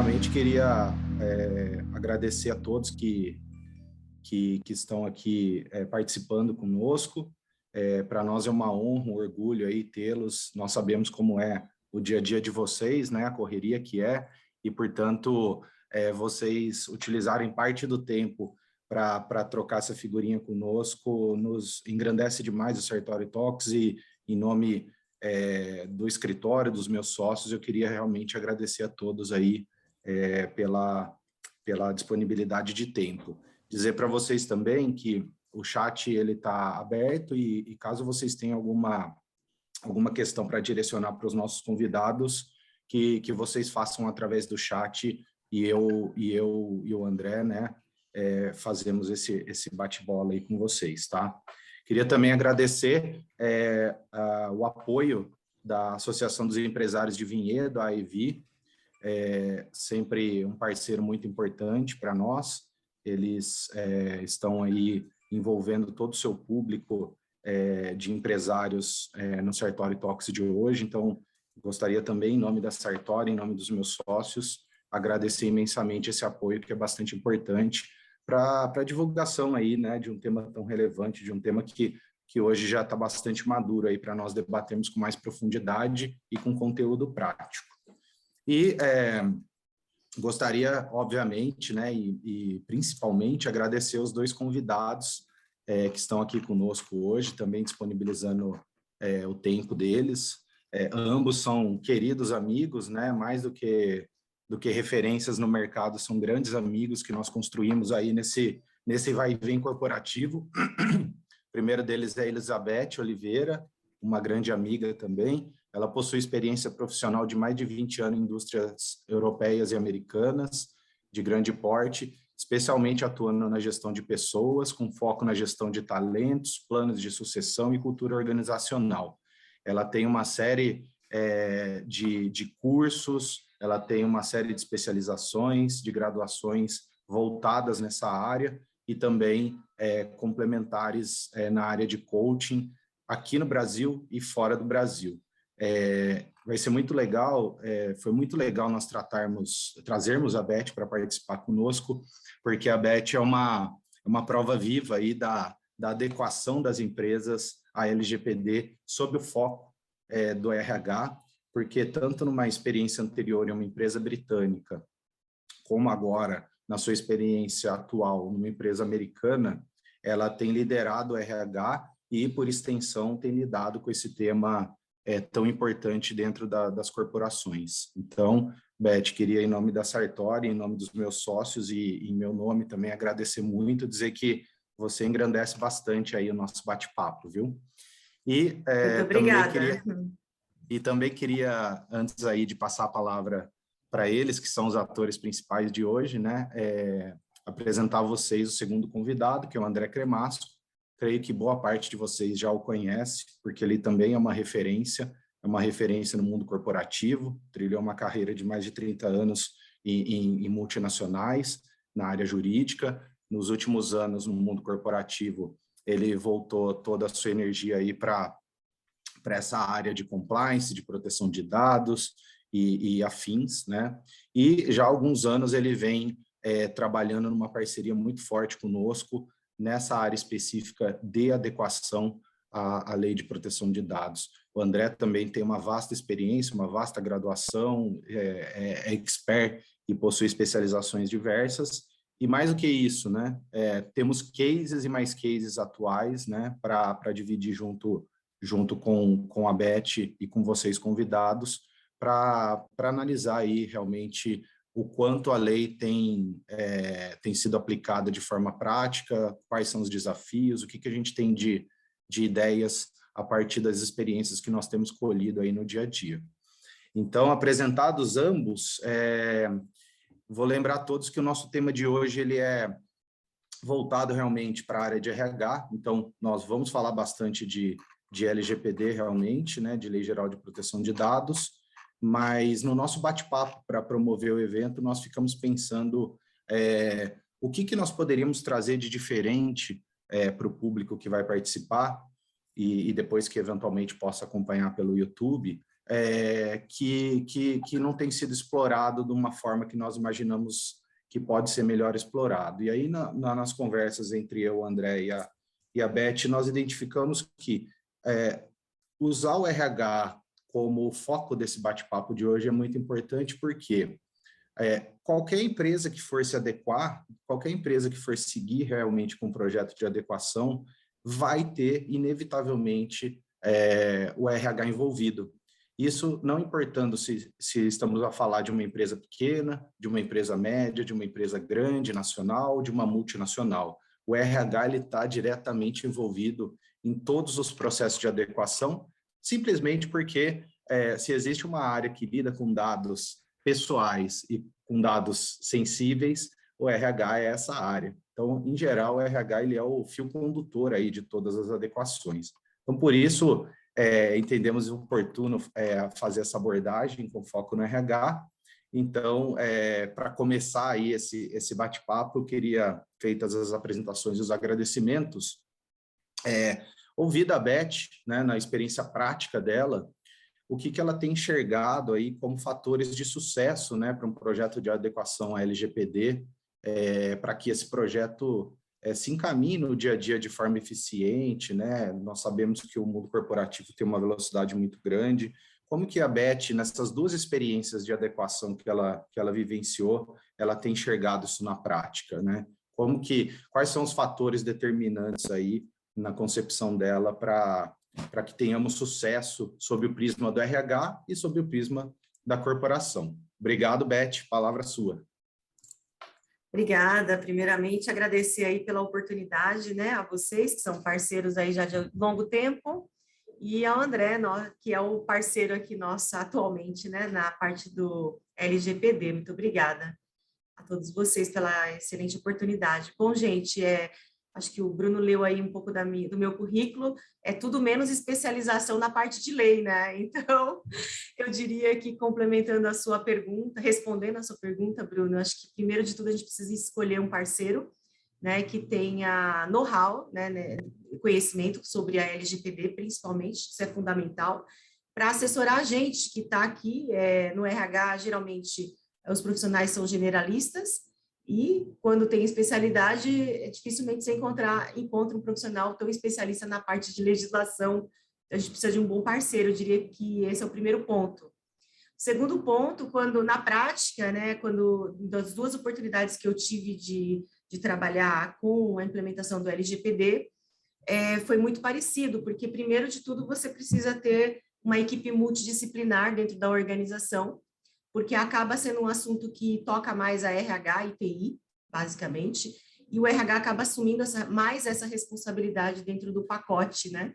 primeiramente, queria agradecer a todos que estão aqui participando conosco. Para nós é uma honra, um orgulho aí tê-los. Nós sabemos como é o dia a dia de vocês, né? A correria que é, e, portanto, vocês utilizarem parte do tempo para trocar essa figurinha conosco nos engrandece demais o Sartori Talks, e em nome do escritório, dos meus sócios, eu queria realmente agradecer a todos aí pela disponibilidade de tempo. Dizer para vocês também que o chat ele está aberto e caso vocês tenham alguma questão para direcionar para os nossos convidados, que vocês façam através do chat, e eu e o André, né, fazemos esse bate-bola aí com vocês, tá? Queria também agradecer o apoio da Associação dos Empresários de Vinhedo, a AEVI, sempre um parceiro muito importante para nós. Eles estão aí envolvendo todo o seu público de empresários no Sartori Talks de hoje. Então, gostaria também, em nome da Sartori, em nome dos meus sócios, agradecer imensamente esse apoio, que é bastante importante para a divulgação aí, né, de um tema tão relevante, de um tema que hoje já está bastante maduro aí para nós debatermos com mais profundidade e com conteúdo prático. E gostaria, obviamente, né, e principalmente agradecer os dois convidados que estão aqui conosco hoje, também disponibilizando o tempo deles. Ambos são queridos amigos, né, mais do que referências no mercado, são grandes amigos que nós construímos aí nesse vai e vem corporativo. O primeiro deles é Elizabeth Oliveira, uma grande amiga também. Ela possui experiência profissional de mais de 20 anos em indústrias europeias e americanas, de grande porte, especialmente atuando na gestão de pessoas, com foco na gestão de talentos, planos de sucessão e cultura organizacional. Ela tem uma série de cursos, ela tem uma série de especializações, de graduações voltadas nessa área e também complementares na área de coaching, aqui no Brasil e fora do Brasil. Vai ser muito legal, foi muito legal nós trazermos a Beth para participar conosco, porque a Beth é uma prova viva aí da adequação das empresas à LGPD sob o foco do RH, porque tanto numa experiência anterior em uma empresa britânica, como agora na sua experiência atual numa empresa americana, ela tem liderado o RH e, por extensão, tem lidado com esse tema tão importante dentro das corporações. Então, Beth, queria, em nome da Sartori, em nome dos meus sócios e em meu nome também, agradecer muito, dizer que você engrandece bastante aí o nosso bate-papo, viu? E muito obrigada. Também queria, antes aí de passar a palavra para eles, que são os atores principais de hoje, né, apresentar a vocês o segundo convidado, que é o André Cremasco. Creio que boa parte de vocês já o conhece, porque ele também é uma referência no mundo corporativo, trilhou uma carreira de mais de 30 anos em multinacionais, na área jurídica. Nos últimos anos, no mundo corporativo, ele voltou toda a sua energia aí para essa área de compliance, de proteção de dados e afins, né? E já há alguns anos ele vem trabalhando numa parceria muito forte conosco nessa área específica de adequação à lei de proteção de dados. O André também tem uma vasta experiência, uma vasta graduação, é expert e possui especializações diversas. E mais do que isso, né? Temos cases e mais cases atuais, né? Para dividir junto com a Beth e com vocês convidados, para analisar aí realmente o quanto a lei tem sido aplicada de forma prática, quais são os desafios, o que a gente tem de ideias a partir das experiências que nós temos colhido aí no dia a dia. Então, apresentados ambos, vou lembrar a todos que o nosso tema de hoje ele é voltado realmente para a área de RH, então nós vamos falar bastante de LGPD realmente, né, de Lei Geral de Proteção de Dados, mas no nosso bate-papo para promover o evento, nós ficamos pensando o que nós poderíamos trazer de diferente para o público que vai participar e depois que eventualmente possa acompanhar pelo YouTube, que não tem sido explorado de uma forma que nós imaginamos que pode ser melhor explorado. E aí, nas conversas entre eu, o André e a Beth, nós identificamos que usar o RH como foco desse bate-papo de hoje é muito importante, porque qualquer empresa que for se adequar, qualquer empresa que for seguir realmente com um projeto de adequação, vai ter, inevitavelmente, o RH envolvido. Isso não importando se estamos a falar de uma empresa pequena, de uma empresa média, de uma empresa grande, nacional, de uma multinacional. O RH está diretamente envolvido em todos os processos de adequação, simplesmente porque se existe uma área que lida com dados pessoais e com dados sensíveis, o RH é essa área. Então, em geral, o RH ele é o fio condutor aí de todas as adequações. Então, por isso, entendemos oportuno fazer essa abordagem com foco no RH. Então, para começar aí esse bate-papo, eu queria, feitas as apresentações e os agradecimentos, ouvir da Beth, né, na experiência prática dela, o que ela tem enxergado aí como fatores de sucesso, né, para um projeto de adequação à LGPD, para que esse projeto se encaminhe no dia a dia de forma eficiente, né? Nós sabemos que o mundo corporativo tem uma velocidade muito grande. Como que a Beth, nessas duas experiências de adequação que ela vivenciou, ela tem enxergado isso na prática, né? Quais são os fatores determinantes aí na concepção dela para que tenhamos sucesso sob o prisma do RH e sob o prisma da corporação? Obrigado, Beth. Palavra sua. Obrigada. Primeiramente, agradecer aí pela oportunidade, né, a vocês, que são parceiros aí já de longo tempo, e ao André, que é o parceiro aqui nosso atualmente, né, na parte do LGPD. Muito obrigada a todos vocês pela excelente oportunidade. Bom, gente, acho que o Bruno leu aí um pouco do meu currículo, é tudo menos especialização na parte de lei, né? Então, eu diria que complementando a sua pergunta, respondendo a sua pergunta, Bruno, acho que primeiro de tudo a gente precisa escolher um parceiro, né, que tenha know-how, né, conhecimento sobre a LGPD, principalmente, isso é fundamental, para assessorar a gente que está aqui no RH, geralmente os profissionais são generalistas, e quando tem especialidade, dificilmente você encontra um profissional tão especialista na parte de legislação. A gente precisa de um bom parceiro, eu diria que esse é o primeiro ponto. Segundo ponto, quando na prática, né, das duas oportunidades que eu tive de trabalhar com a implementação do LGPD, foi muito parecido, porque primeiro de tudo você precisa ter uma equipe multidisciplinar dentro da organização, porque acaba sendo um assunto que toca mais a RH e TI, basicamente, e o RH acaba assumindo mais essa responsabilidade dentro do pacote, né?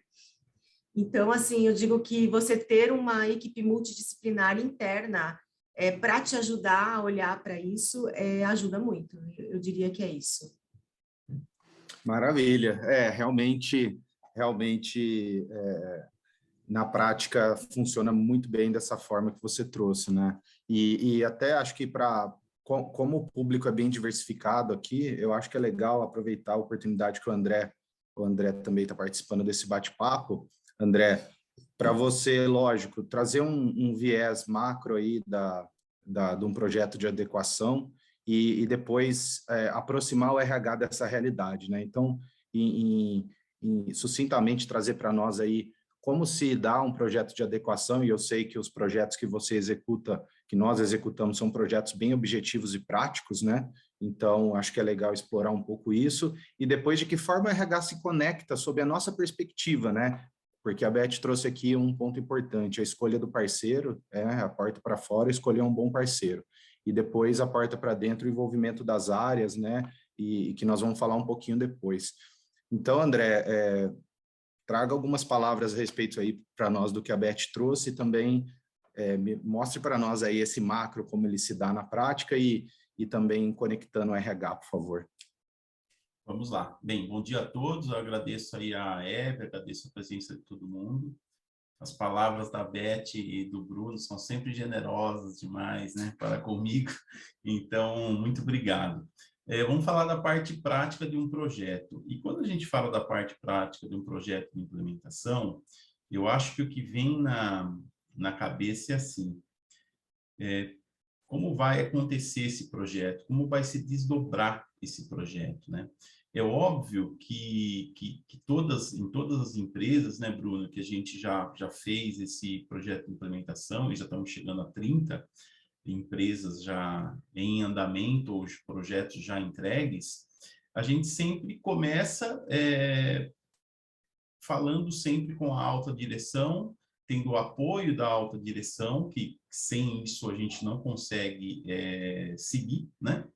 Então, assim, eu digo que você ter uma equipe multidisciplinar interna para te ajudar a olhar para isso ajuda muito. Eu diria que é isso. Maravilha. Realmente, na prática funciona muito bem dessa forma que você trouxe, né? E até acho que como o público é bem diversificado aqui, eu acho que é legal aproveitar a oportunidade que o André também está participando desse bate-papo. André, para você, lógico, trazer um viés macro aí de um projeto de adequação e depois aproximar o RH dessa realidade, né? Então, sucintamente trazer para nós aí como se dá um projeto de adequação, e eu sei que os projetos que você executa, que nós executamos, são projetos bem objetivos e práticos, né? Então, acho que é legal explorar um pouco isso, e depois de que forma o RH se conecta sob a nossa perspectiva, né? Porque a Beth trouxe aqui um ponto importante, a escolha do parceiro, a porta para fora, escolher um bom parceiro. E depois a porta para dentro, o envolvimento das áreas, né? E que nós vamos falar um pouquinho depois. Então, André, traga algumas palavras a respeito aí para nós do que a Beth trouxe e também mostre para nós aí esse macro, como ele se dá na prática e também conectando o RH, por favor. Vamos lá. Bem, bom dia a todos. Eu agradeço aí a Hebe, agradeço a presença de todo mundo. As palavras da Beth e do Bruno são sempre generosas demais, né, para comigo. Então, muito obrigado. Vamos falar da parte prática de um projeto. E quando a gente fala da parte prática de um projeto de implementação, eu acho que o que vem na cabeça é assim, como vai acontecer esse projeto? Como vai se desdobrar esse projeto, né? É óbvio que em todas as empresas, né, Bruno, que a gente já fez esse projeto de implementação, e já estamos chegando a 30 empresas já em andamento, ou projetos já entregues, a gente sempre começa falando sempre com a alta direção, tendo o apoio da alta direção, que sem isso a gente não consegue seguir, né?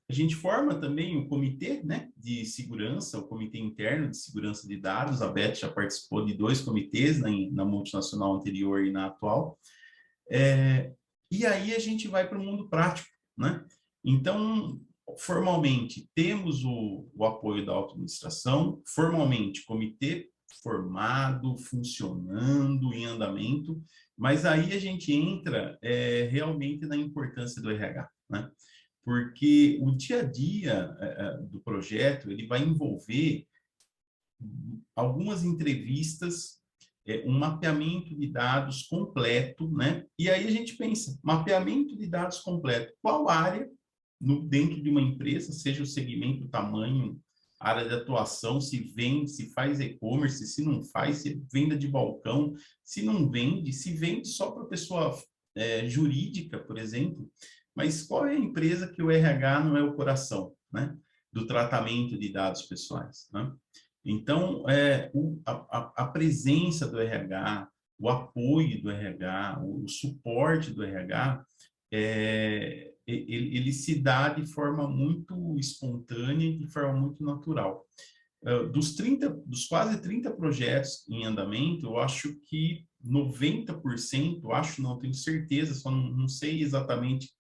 A gente forma também o comitê, né, de segurança, o comitê interno de segurança de dados. A Beth já participou de 2 comitês na multinacional anterior e na atual. E aí a gente vai para o mundo prático, né? Então, formalmente, temos o apoio da auto-administração, formalmente, comitê formado, funcionando, em andamento, mas aí a gente entra realmente na importância do RH, né? Porque o dia a dia do projeto, ele vai envolver algumas entrevistas, um mapeamento de dados completo, né? E aí a gente pensa, mapeamento de dados completo, qual área dentro de uma empresa, seja o segmento, o tamanho, área de atuação, se vende, se faz e-commerce, se não faz, se venda de balcão, se não vende, se vende só para pessoa jurídica, por exemplo, mas qual é a empresa que o RH não é o coração, né, do tratamento de dados pessoais, né? Então, a presença do RH, o apoio do RH, o suporte do RH, ele se dá de forma muito espontânea e de forma muito natural. Dos quase 30 projetos em andamento, eu acho que 90%, acho não, tenho certeza, só não sei exatamente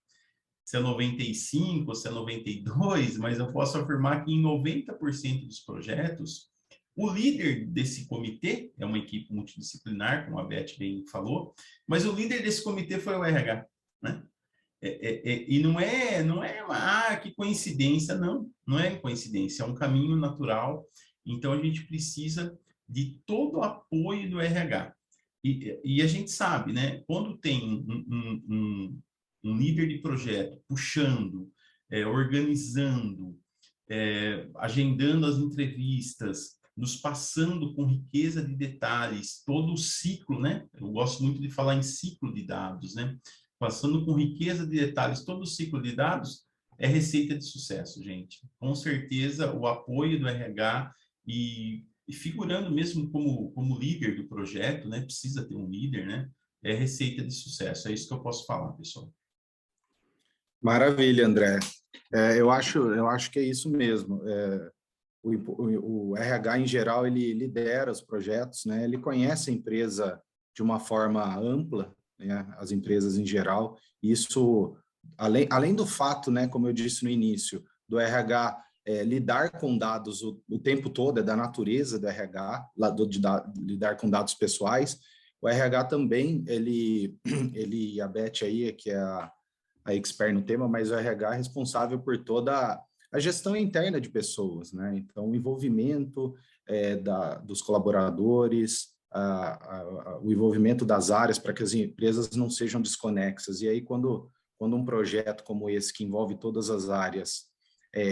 se é 95% ou se é 92%, mas eu posso afirmar que em 90% dos projetos, o líder desse comitê, é uma equipe multidisciplinar, como a Beth bem falou, mas o líder desse comitê foi o RH, né? E não é uma, que coincidência, não é coincidência, é um caminho natural. Então, a gente precisa de todo o apoio do RH. E a gente sabe, né, quando tem um líder de projeto puxando, organizando, agendando as entrevistas, nos passando com riqueza de detalhes, todo o ciclo, né? Eu gosto muito de falar em ciclo de dados, né? Passando com riqueza de detalhes todo o ciclo de dados, é receita de sucesso, gente. Com certeza, o apoio do RH e figurando mesmo como líder do projeto, né? Precisa ter um líder, né? É receita de sucesso. É isso que eu posso falar, pessoal. Maravilha, André. Eu acho que é isso mesmo. O RH, em geral, ele lidera os projetos, né? Ele conhece a empresa de uma forma ampla, né? As empresas em geral. Isso, além do fato, né, como eu disse no início, do RH lidar com dados o tempo todo, é da natureza do RH, lidar com dados pessoais, o RH também, a Beth aí, que é a expert no tema, mas o RH é responsável por toda a gestão interna de pessoas, né? Então, o envolvimento dos colaboradores, o envolvimento das áreas para que as empresas não sejam desconexas. E aí, quando um projeto como esse, que envolve todas as áreas,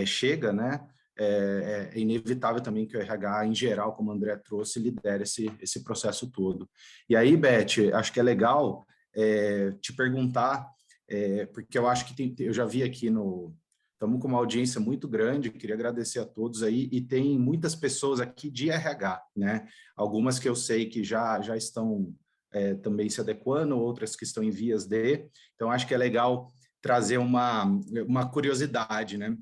chega, né? É inevitável também que o RH, em geral, como o André trouxe, lidere esse processo todo. E aí, Beth, acho que é legal te perguntar, porque eu acho que eu já vi aqui estamos com uma audiência muito grande, queria agradecer a todos aí, e tem muitas pessoas aqui de RH, né? Algumas que eu sei que já estão também se adequando, outras que estão em vias de, então acho que é legal trazer uma curiosidade, né?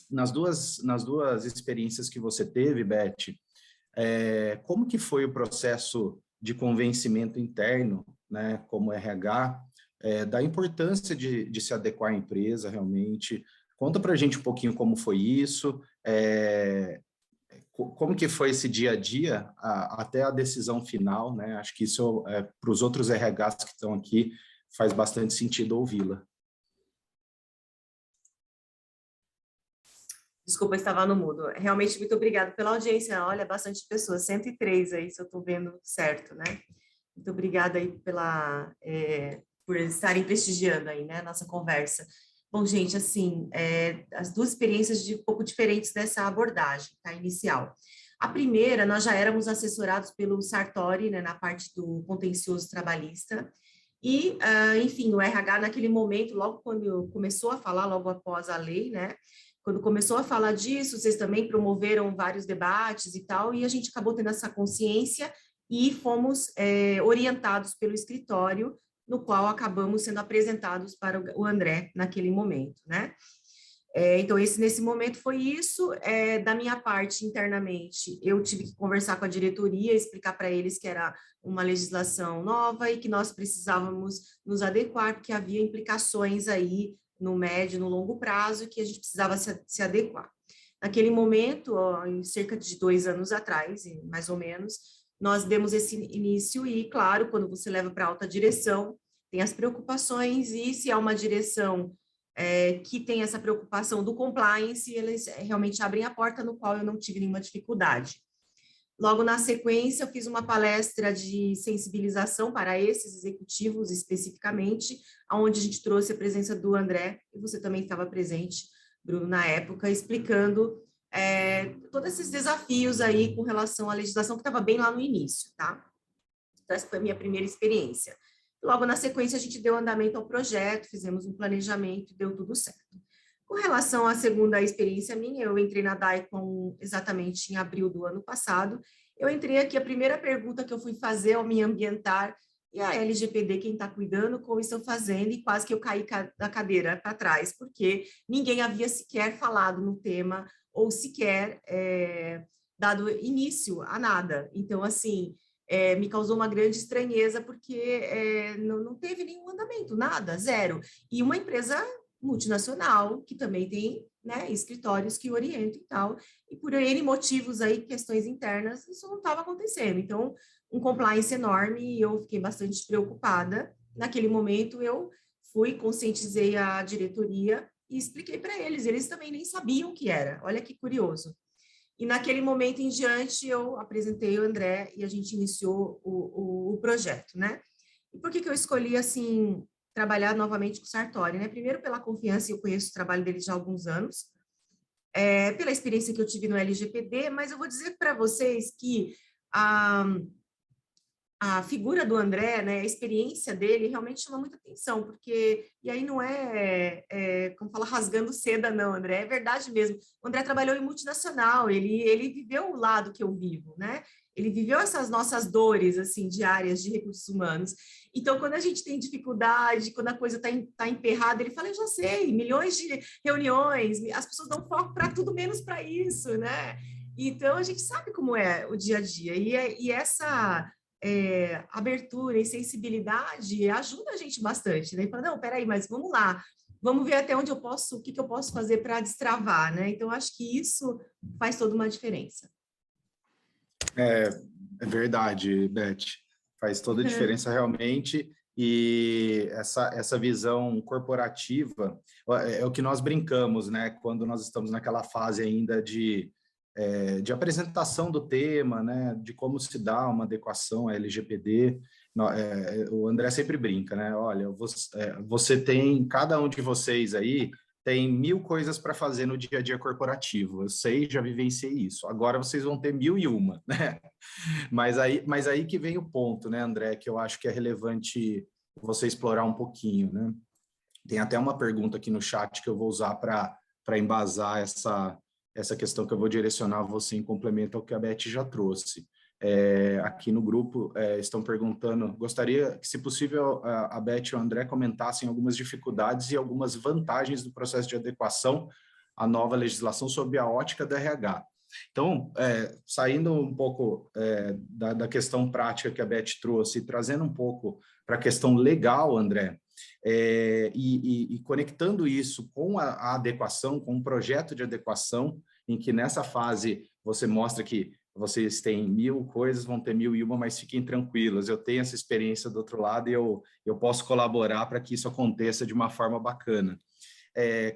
Nas duas experiências que você teve, Beth, como que foi o processo de convencimento interno, né, como RH, da importância de se adequar à empresa realmente? Conta para a gente um pouquinho como foi isso, como que foi esse dia a dia até a decisão final, né? Acho que isso, para os outros RHs que estão aqui, faz bastante sentido ouvi-la. Desculpa, estava no mudo. Realmente, muito obrigada pela audiência. Olha, bastante pessoas, 103 aí, se eu estou vendo certo, né? Muito obrigada aí por estarem prestigiando aí, né, a nossa conversa. Bom, gente, assim, as duas experiências um pouco diferentes dessa abordagem, tá, inicial. A primeira, nós já éramos assessorados pelo Sartori, né, na parte do contencioso trabalhista, e, enfim, o RH naquele momento, logo quando começou a falar, logo após a lei, né, quando começou a falar disso, vocês também promoveram vários debates e tal, e a gente acabou tendo essa consciência e fomos orientados pelo escritório, no qual acabamos sendo apresentados para o André naquele momento, né? Então, nesse momento foi isso. Da minha parte, internamente, eu tive que conversar com a diretoria, explicar para eles que era uma legislação nova e que nós precisávamos nos adequar, porque havia implicações aí no médio e no longo prazo e que a gente precisava se adequar. Naquele momento, em cerca de 2 anos atrás, mais ou menos, nós demos esse início e, claro, quando você leva para alta direção, tem as preocupações e se há uma direção que tem essa preocupação do compliance, eles realmente abrem a porta, no qual eu não tive nenhuma dificuldade. Logo na sequência, eu fiz uma palestra de sensibilização para esses executivos especificamente, onde a gente trouxe a presença do André, e você também estava presente, Bruno, na época, explicando todos esses desafios aí com relação à legislação, que estava bem lá no início, tá? Então, essa foi a minha primeira experiência. Logo na sequência, a gente deu andamento ao projeto, fizemos um planejamento e deu tudo certo. Com relação à segunda experiência minha, eu entrei na DICOM exatamente em abril do ano passado. Eu entrei aqui, a primeira pergunta que eu fui fazer ao me ambientar, e a LGPD, quem está cuidando, como estão fazendo, e quase que eu caí da cadeira para trás, porque ninguém havia sequer falado no tema, ou sequer dado início a nada. Então, assim, me causou uma grande estranheza, porque não teve nenhum andamento, nada, zero. E uma empresa multinacional, que também tem, né, escritórios que orientam e tal, e por N motivos aí, questões internas, isso não estava acontecendo. Então, um compliance enorme, e eu fiquei bastante preocupada. Naquele momento, eu conscientizei a diretoria e expliquei para eles também nem sabiam o que era, olha que curioso. E naquele momento em diante, eu apresentei o André e a gente iniciou o projeto, né? E por que eu escolhi, assim, trabalhar novamente com o Sartori, né? Primeiro, pela confiança, eu conheço o trabalho dele já há alguns anos, pela experiência que eu tive no LGPD, mas eu vou dizer para vocês que a figura do André, né, a experiência dele realmente chama muita atenção, porque, e aí não como fala, rasgando seda, não, André, é verdade mesmo. O André trabalhou em multinacional, ele viveu o lado que eu vivo, né? Ele viveu essas nossas dores, assim, diárias de recursos humanos. Então, quando a gente tem dificuldade, quando a coisa está emperrada, ele fala, eu já sei, milhões de reuniões, as pessoas dão foco para tudo menos para isso, né? Então, a gente sabe como é o dia a dia. E essa abertura e sensibilidade ajuda a gente bastante, né? E fala, não, peraí, mas vamos lá, vamos ver até onde eu posso, o que eu posso fazer para destravar, né? Então, acho que isso faz toda uma diferença. É verdade, Beth. Faz toda a diferença realmente. E essa visão corporativa é o que nós brincamos, né? Quando nós estamos naquela fase ainda de apresentação do tema, né? De como se dá uma adequação à LGPD. O André sempre brinca, né? Olha, você tem, cada um de vocês aí tem 1000 coisas para fazer no dia a dia corporativo. Eu sei, já vivenciei isso. Agora vocês vão ter 1001, né? Mas aí que vem o ponto, né, André, que eu acho que é relevante você explorar um pouquinho, né? Tem até uma pergunta aqui no chat que eu vou usar para embasar essa questão que eu vou direcionar a você em complemento ao que a Beth já trouxe. Aqui no grupo estão perguntando, gostaria que, se possível, a Beth e o André comentassem algumas dificuldades e algumas vantagens do processo de adequação à nova legislação sob a ótica do RH. Então, saindo um pouco da questão prática que a Beth trouxe, e trazendo um pouco para a questão legal, André, e conectando isso com a adequação, com um projeto de adequação, em que nessa fase você mostra que vocês têm 1000 coisas, vão ter 1001, mas fiquem tranquilos, eu tenho essa experiência do outro lado e eu posso colaborar para que isso aconteça de uma forma bacana.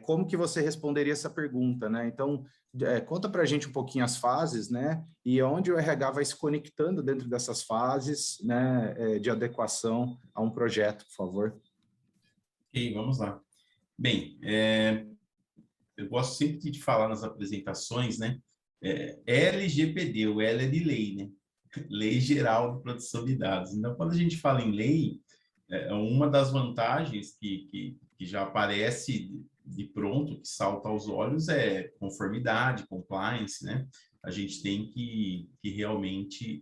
como que você responderia essa pergunta, né? Então, conta para a gente um pouquinho as fases, né? E onde o RH vai se conectando dentro dessas fases, né? De adequação a um projeto, por favor. Ok, vamos lá. Bem, eu gosto sempre de falar nas apresentações, né? LGPD, o L é de lei, né? Lei Geral de Proteção de Dados. Então, quando a gente fala em lei, uma das vantagens que já aparece de pronto, que salta aos olhos, é conformidade, compliance, né? A gente tem que realmente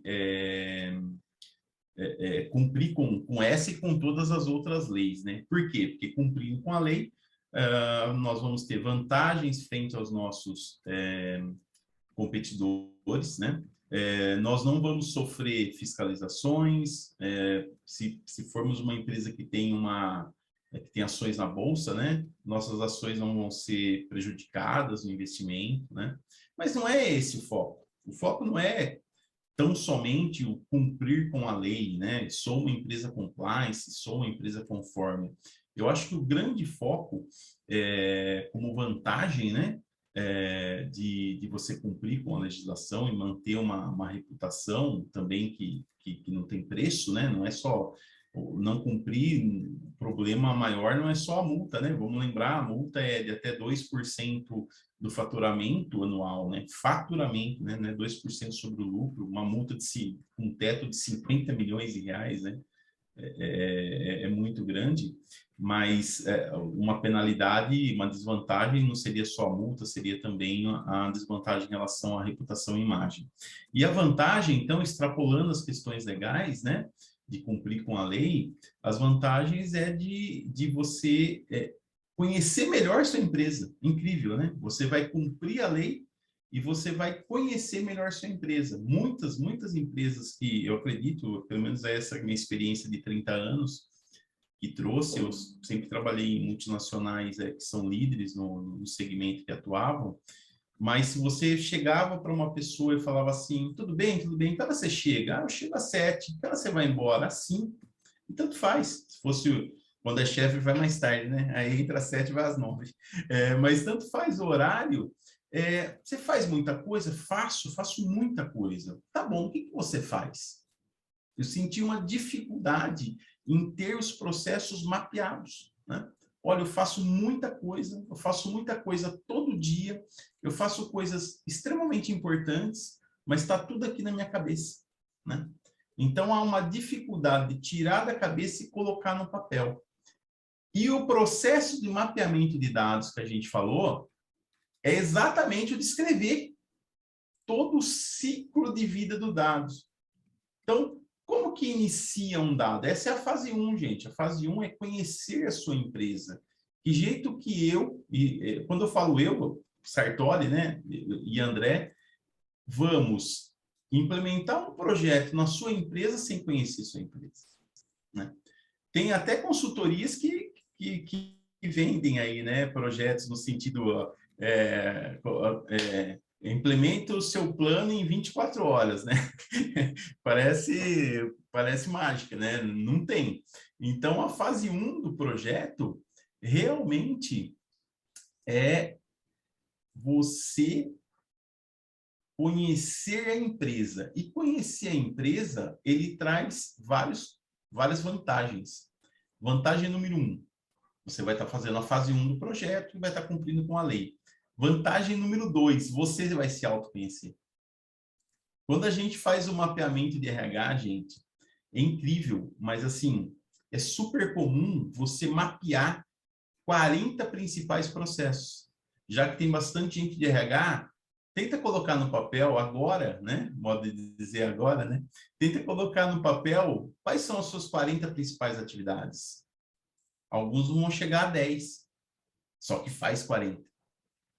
cumprir com essa e com todas as outras leis, né? Por quê? Porque cumprindo com a lei, nós vamos ter vantagens frente aos nossos competidores, né? Nós não vamos sofrer fiscalizações, se formos uma empresa que tem ações na bolsa, né? Nossas ações não vão ser prejudicadas no investimento, né? Mas não é esse o foco. O foco não é tão somente o cumprir com a lei, né? Sou uma empresa compliance, sou uma empresa conforme. Eu acho que o grande foco, como vantagem, né? De você cumprir com a legislação e manter uma reputação também que não tem preço, né? Não é só não cumprir, o problema maior não é só a multa, né? Vamos lembrar, a multa é de até 2% do faturamento anual, né? Faturamento, né? Não é 2% sobre o lucro, uma multa com um teto de 50 milhões de reais, né? É muito grande, mas uma penalidade, uma desvantagem não seria só a multa, seria também a desvantagem em relação à reputação e imagem. E a vantagem, então, extrapolando as questões legais, né, de cumprir com a lei, as vantagens de você conhecer melhor sua empresa. Incrível, né? Você vai cumprir a lei e você vai conhecer melhor sua empresa. Muitas empresas que eu acredito, pelo menos essa minha experiência de 30 anos, que trouxe, eu sempre trabalhei em multinacionais que são líderes no segmento que atuavam, mas se você chegava para uma pessoa e falava assim, tudo bem, que hora você chega? Eu chego às 7, que hora você vai embora? Às 5. E tanto faz. Se fosse quando é chefe, vai mais tarde, né? Aí entra às 7 e vai às 9. Mas tanto faz o horário. Você faz muita coisa? Faço muita coisa. Tá bom, o que você faz? Eu senti uma dificuldade em ter os processos mapeados, né? Olha, eu faço muita coisa todo dia, eu faço coisas extremamente importantes, mas está tudo aqui na minha cabeça, né? Então, há uma dificuldade de tirar da cabeça e colocar no papel. E o processo de mapeamento de dados que a gente falou é exatamente o de escrever todo o ciclo de vida do dado. Então, como que inicia um dado? Essa é a fase 1, gente. A fase 1 é conhecer a sua empresa. Que jeito que quando eu falo eu, Sartori, né, e André, vamos implementar um projeto na sua empresa sem conhecer sua empresa, né? Tem até consultorias que vendem aí, né, projetos no sentido implementa o seu plano em 24 horas, né? Parece mágica, né? Não tem. Então, a fase 1 do projeto realmente é você conhecer a empresa. E conhecer a empresa, ele traz várias vantagens. Vantagem número 1, você vai estar fazendo a fase 1 do projeto e vai estar cumprindo com a lei. Vantagem número 2, você vai se autoconhecer. Quando a gente faz o mapeamento de RH, gente, é incrível, mas assim, é super comum você mapear 40 principais processos. Já que tem bastante gente de RH, tenta colocar no papel agora, né? Modo de dizer agora, né? Tenta colocar no papel quais são as suas 40 principais atividades. Alguns vão chegar a 10, só que faz 40.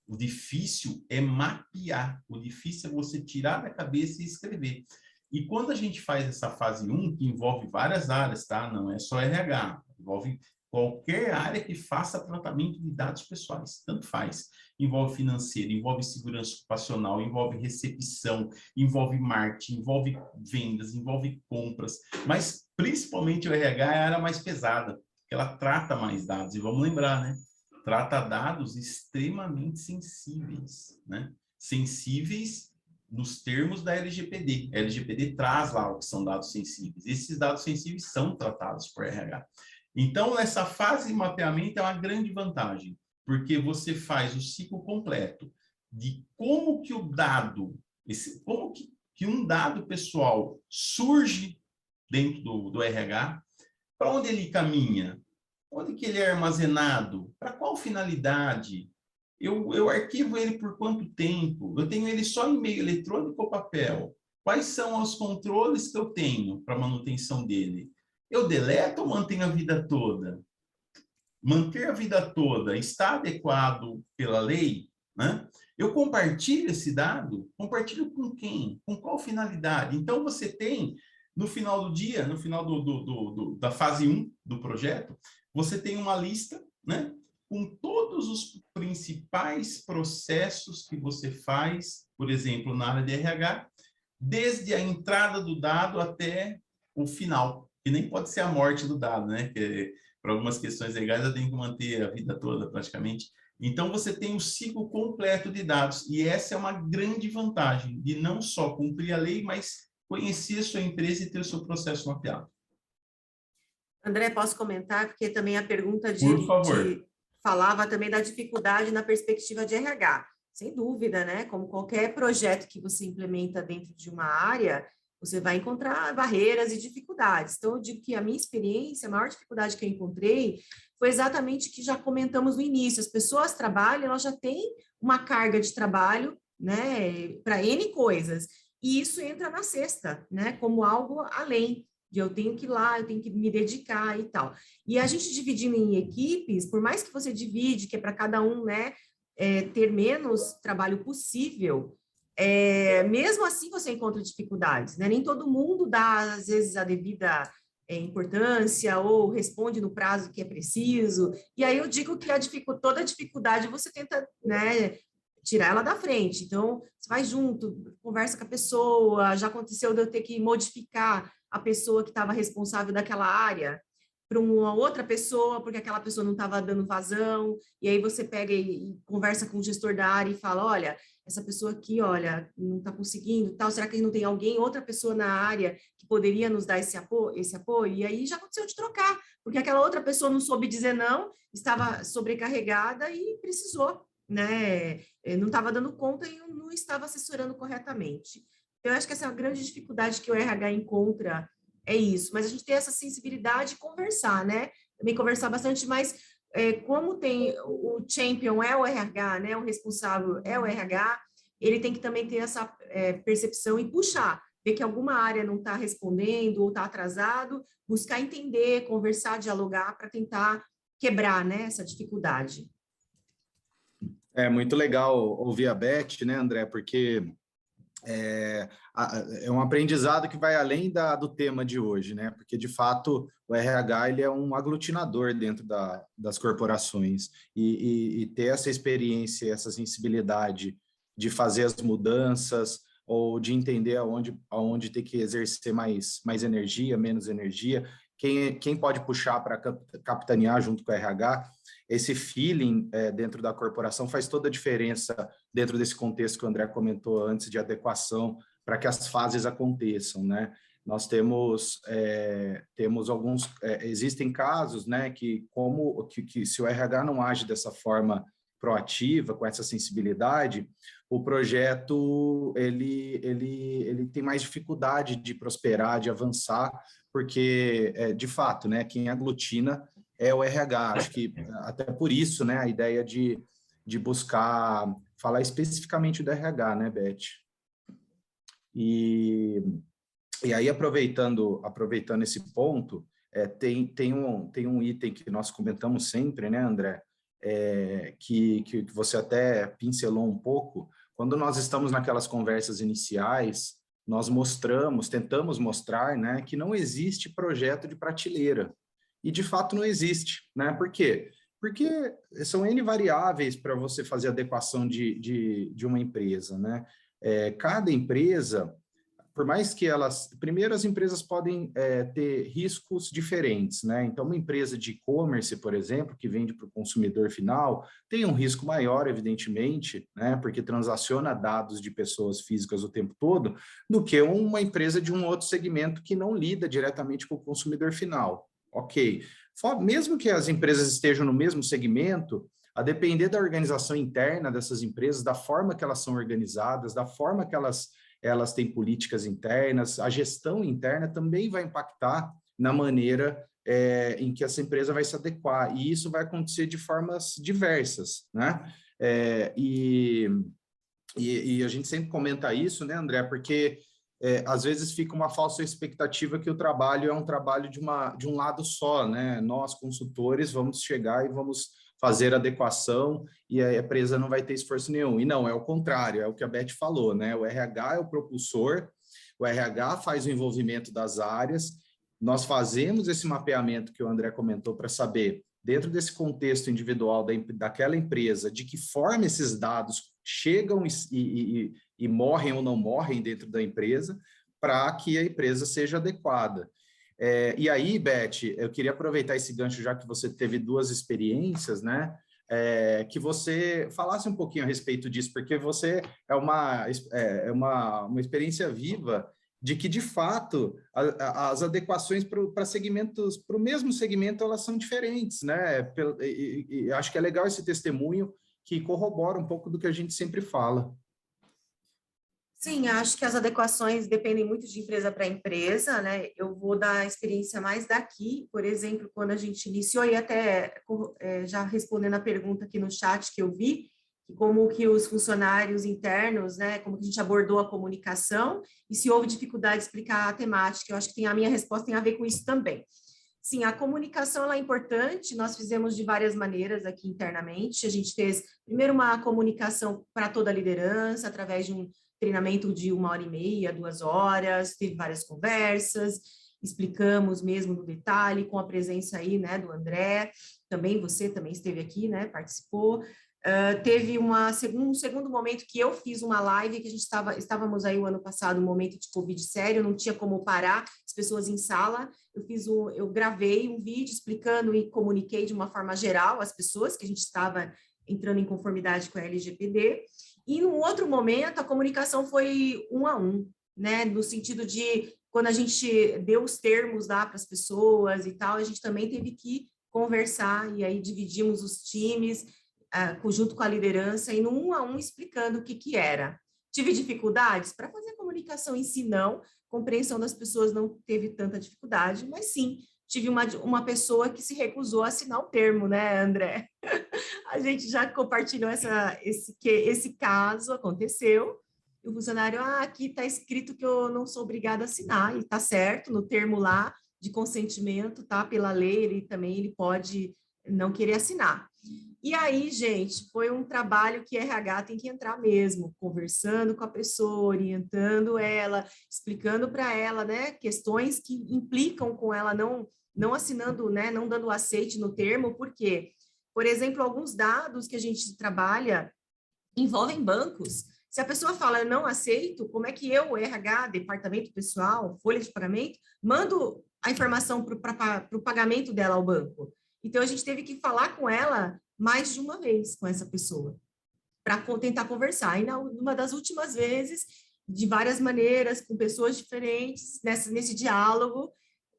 O difícil é mapear, o difícil é você tirar da cabeça e escrever. E quando a gente faz essa fase 1, que envolve várias áreas, tá? Não é só RH, envolve qualquer área que faça tratamento de dados pessoais, tanto faz. Envolve financeiro, envolve segurança ocupacional, envolve recepção, envolve marketing, envolve vendas, envolve compras, mas principalmente o RH é a área mais pesada, porque ela trata mais dados. E vamos lembrar, né? trata dados extremamente sensíveis, né? Sensíveis nos termos da LGPD. A LGPD traz lá o que são dados sensíveis. Esses dados sensíveis são tratados por RH. Então, nessa fase de mapeamento é uma grande vantagem, porque você faz o ciclo completo de como que o dado, como que um dado pessoal surge dentro do RH, para onde ele caminha, onde que ele é armazenado, para qual finalidade, eu arquivo ele por quanto tempo, eu tenho ele só em meio eletrônico ou papel, quais são os controles que eu tenho para manutenção dele, eu deleto ou mantenho a vida toda? Manter a vida toda está adequado pela lei, né? Eu compartilho esse dado, compartilho com quem? Com qual finalidade? Então, você tem, no final do dia, no final da fase 1 do projeto, você tem uma lista, né? Com todos os principais processos que você faz, por exemplo, na área de RH, desde a entrada do dado até o final, que nem pode ser a morte do dado, né? Que, para algumas questões legais, eu tenho que manter a vida toda, praticamente. Então, você tem o ciclo completo de dados, e essa é uma grande vantagem, de não só cumprir a lei, mas conhecer a sua empresa e ter o seu processo mapeado. André, posso comentar? Porque também a pergunta Por favor. falava também da dificuldade na perspectiva de RH. Sem dúvida, né? Como qualquer projeto que você implementa dentro de uma área, você vai encontrar barreiras e dificuldades. Então, eu digo que a minha experiência, a maior dificuldade que eu encontrei foi exatamente o que já comentamos no início. As pessoas trabalham, elas já têm uma carga de trabalho, né, para N coisas. E isso entra na cesta, né, como algo além de eu tenho que ir lá, eu tenho que me dedicar e tal. E a gente dividindo em equipes, por mais que você divide, que é para cada um, né, ter menos trabalho possível, mesmo assim você encontra dificuldades, né? Nem todo mundo dá, às vezes, a devida importância ou responde no prazo que é preciso. E aí eu digo que toda dificuldade você tenta, né, tirar ela da frente. Então, você vai junto, conversa com a pessoa. Já aconteceu de eu ter que modificar a pessoa que estava responsável daquela área para uma outra pessoa, porque aquela pessoa não estava dando vazão, e aí você pega e conversa com o gestor da área e fala, olha, essa pessoa aqui, olha, não está conseguindo, tal, será que não tem alguém, outra pessoa na área que poderia nos dar esse apoio? E aí já aconteceu de trocar, porque aquela outra pessoa não soube dizer não, estava sobrecarregada e precisou, né? Não estava dando conta e não estava assessorando corretamente. Eu acho que essa é a grande dificuldade que o RH encontra, é isso, mas a gente tem essa sensibilidade de conversar, né? Também conversar bastante, mas como tem o champion é o RH, né? O responsável é o RH, ele tem que também ter essa percepção e puxar, ver que alguma área não está respondendo ou está atrasado, buscar entender, conversar, dialogar para tentar quebrar, né, essa dificuldade. É muito legal ouvir a Beth, né, André? Porque é um aprendizado que vai além do tema de hoje, né? Porque, de fato, o RH ele é um aglutinador dentro das corporações e ter essa experiência, essa sensibilidade de fazer as mudanças ou de entender aonde ter que exercer mais energia, menos energia, quem pode puxar para capitanear junto com o RH, esse feeling dentro da corporação faz toda a diferença dentro desse contexto que o André comentou antes de adequação para que as fases aconteçam, né? Nós temos alguns, existem casos, né, que se o RH não age dessa forma proativa, com essa sensibilidade, o projeto ele tem mais dificuldade de prosperar, de avançar, porque, de fato, né, quem aglutina é o RH. Acho que até por isso, né, a ideia de buscar falar especificamente do RH, né, Beth? E aí, aproveitando esse ponto, tem um item que nós comentamos sempre, né, André? Que você até pincelou um pouco. Quando nós estamos naquelas conversas iniciais, nós tentamos mostrar, né, que não existe projeto de prateleira. E, de fato, não existe, né? Por quê? Porque são N variáveis para você fazer adequação de uma empresa, né? Cada empresa por mais que elas... Primeiro, as empresas podem ter riscos diferentes, né? Então, uma empresa de e-commerce, por exemplo, que vende para o consumidor final, tem um risco maior, evidentemente, né? Porque transaciona dados de pessoas físicas o tempo todo, do que uma empresa de um outro segmento que não lida diretamente com o consumidor final. Ok. Mesmo que as empresas estejam no mesmo segmento, a depender da organização interna dessas empresas, da forma que elas são organizadas, da forma que elas têm políticas internas, a gestão interna também vai impactar na maneira em que essa empresa vai se adequar, e isso vai acontecer de formas diversas, né? E a gente sempre comenta isso, né, André, porque às vezes fica uma falsa expectativa que o trabalho é um trabalho de um lado só, né? Nós, consultores, vamos chegar e vamos fazer adequação e a empresa não vai ter esforço nenhum. E não, é o contrário, é o que a Beth falou, né? O RH é o propulsor, o RH faz o envolvimento das áreas, nós fazemos esse mapeamento que o André comentou para saber, dentro desse contexto individual daquela empresa, de que forma esses dados chegam e morrem ou não morrem dentro da empresa, para que a empresa seja adequada. E aí, Beth, eu queria aproveitar esse gancho, já que você teve 2 experiências, né? Que você falasse um pouquinho a respeito disso, porque você é uma experiência viva de que, de fato, as adequações para segmentos, para o mesmo segmento, elas são diferentes, né? E acho que é legal esse testemunho que corrobora um pouco do que a gente sempre fala. Sim, acho que as adequações dependem muito de empresa para empresa, né? Eu vou dar a experiência mais daqui, por exemplo, quando a gente iniciou, e até já respondendo a pergunta aqui no chat que eu vi, como que os funcionários internos, né, como que a gente abordou a comunicação, e se houve dificuldade de explicar a temática, eu acho que a minha resposta tem a ver com isso também. Sim, a comunicação ela é importante, nós fizemos de várias maneiras aqui internamente, a gente fez primeiro uma comunicação para toda a liderança, através de um treinamento de 1h30, 2 horas, teve várias conversas, explicamos mesmo no detalhe, com a presença aí, né, do André, também você também esteve aqui, né, participou. Teve um segundo momento que eu fiz uma live, que a gente estávamos aí o ano passado, um momento de Covid sério, não tinha como parar, as pessoas em sala, eu gravei um vídeo explicando e comuniquei de uma forma geral às pessoas que a gente estava entrando em conformidade com a LGPD, e num outro momento a comunicação foi 1 a 1, né, no sentido de quando a gente deu os termos lá para as pessoas e tal, a gente também teve que conversar, e aí dividimos os times, junto com a liderança, e no 1 a 1 explicando o que era. Tive dificuldades para fazer a comunicação em si, não, compreensão das pessoas não teve tanta dificuldade, mas sim, tive uma pessoa que se recusou a assinar o termo, né, André? A gente já compartilhou esse caso, aconteceu, e o funcionário, aqui está escrito que eu não sou obrigada a assinar, e está certo, no termo lá de consentimento, tá? Pela lei, ele pode não querer assinar. E aí, gente, foi um trabalho que RH tem que entrar mesmo, conversando com a pessoa, orientando ela, explicando para ela, né, questões que implicam com ela não assinando, né, não dando aceite no termo, porque, por exemplo, alguns dados que a gente trabalha envolvem bancos. Se a pessoa fala, eu não aceito, como é que eu, RH, departamento pessoal, folha de pagamento, mando a informação para o pagamento dela ao banco? Então, a gente teve que falar com ela mais de uma vez, com essa pessoa, para tentar conversar. E numa das últimas vezes, de várias maneiras, com pessoas diferentes, nesse diálogo,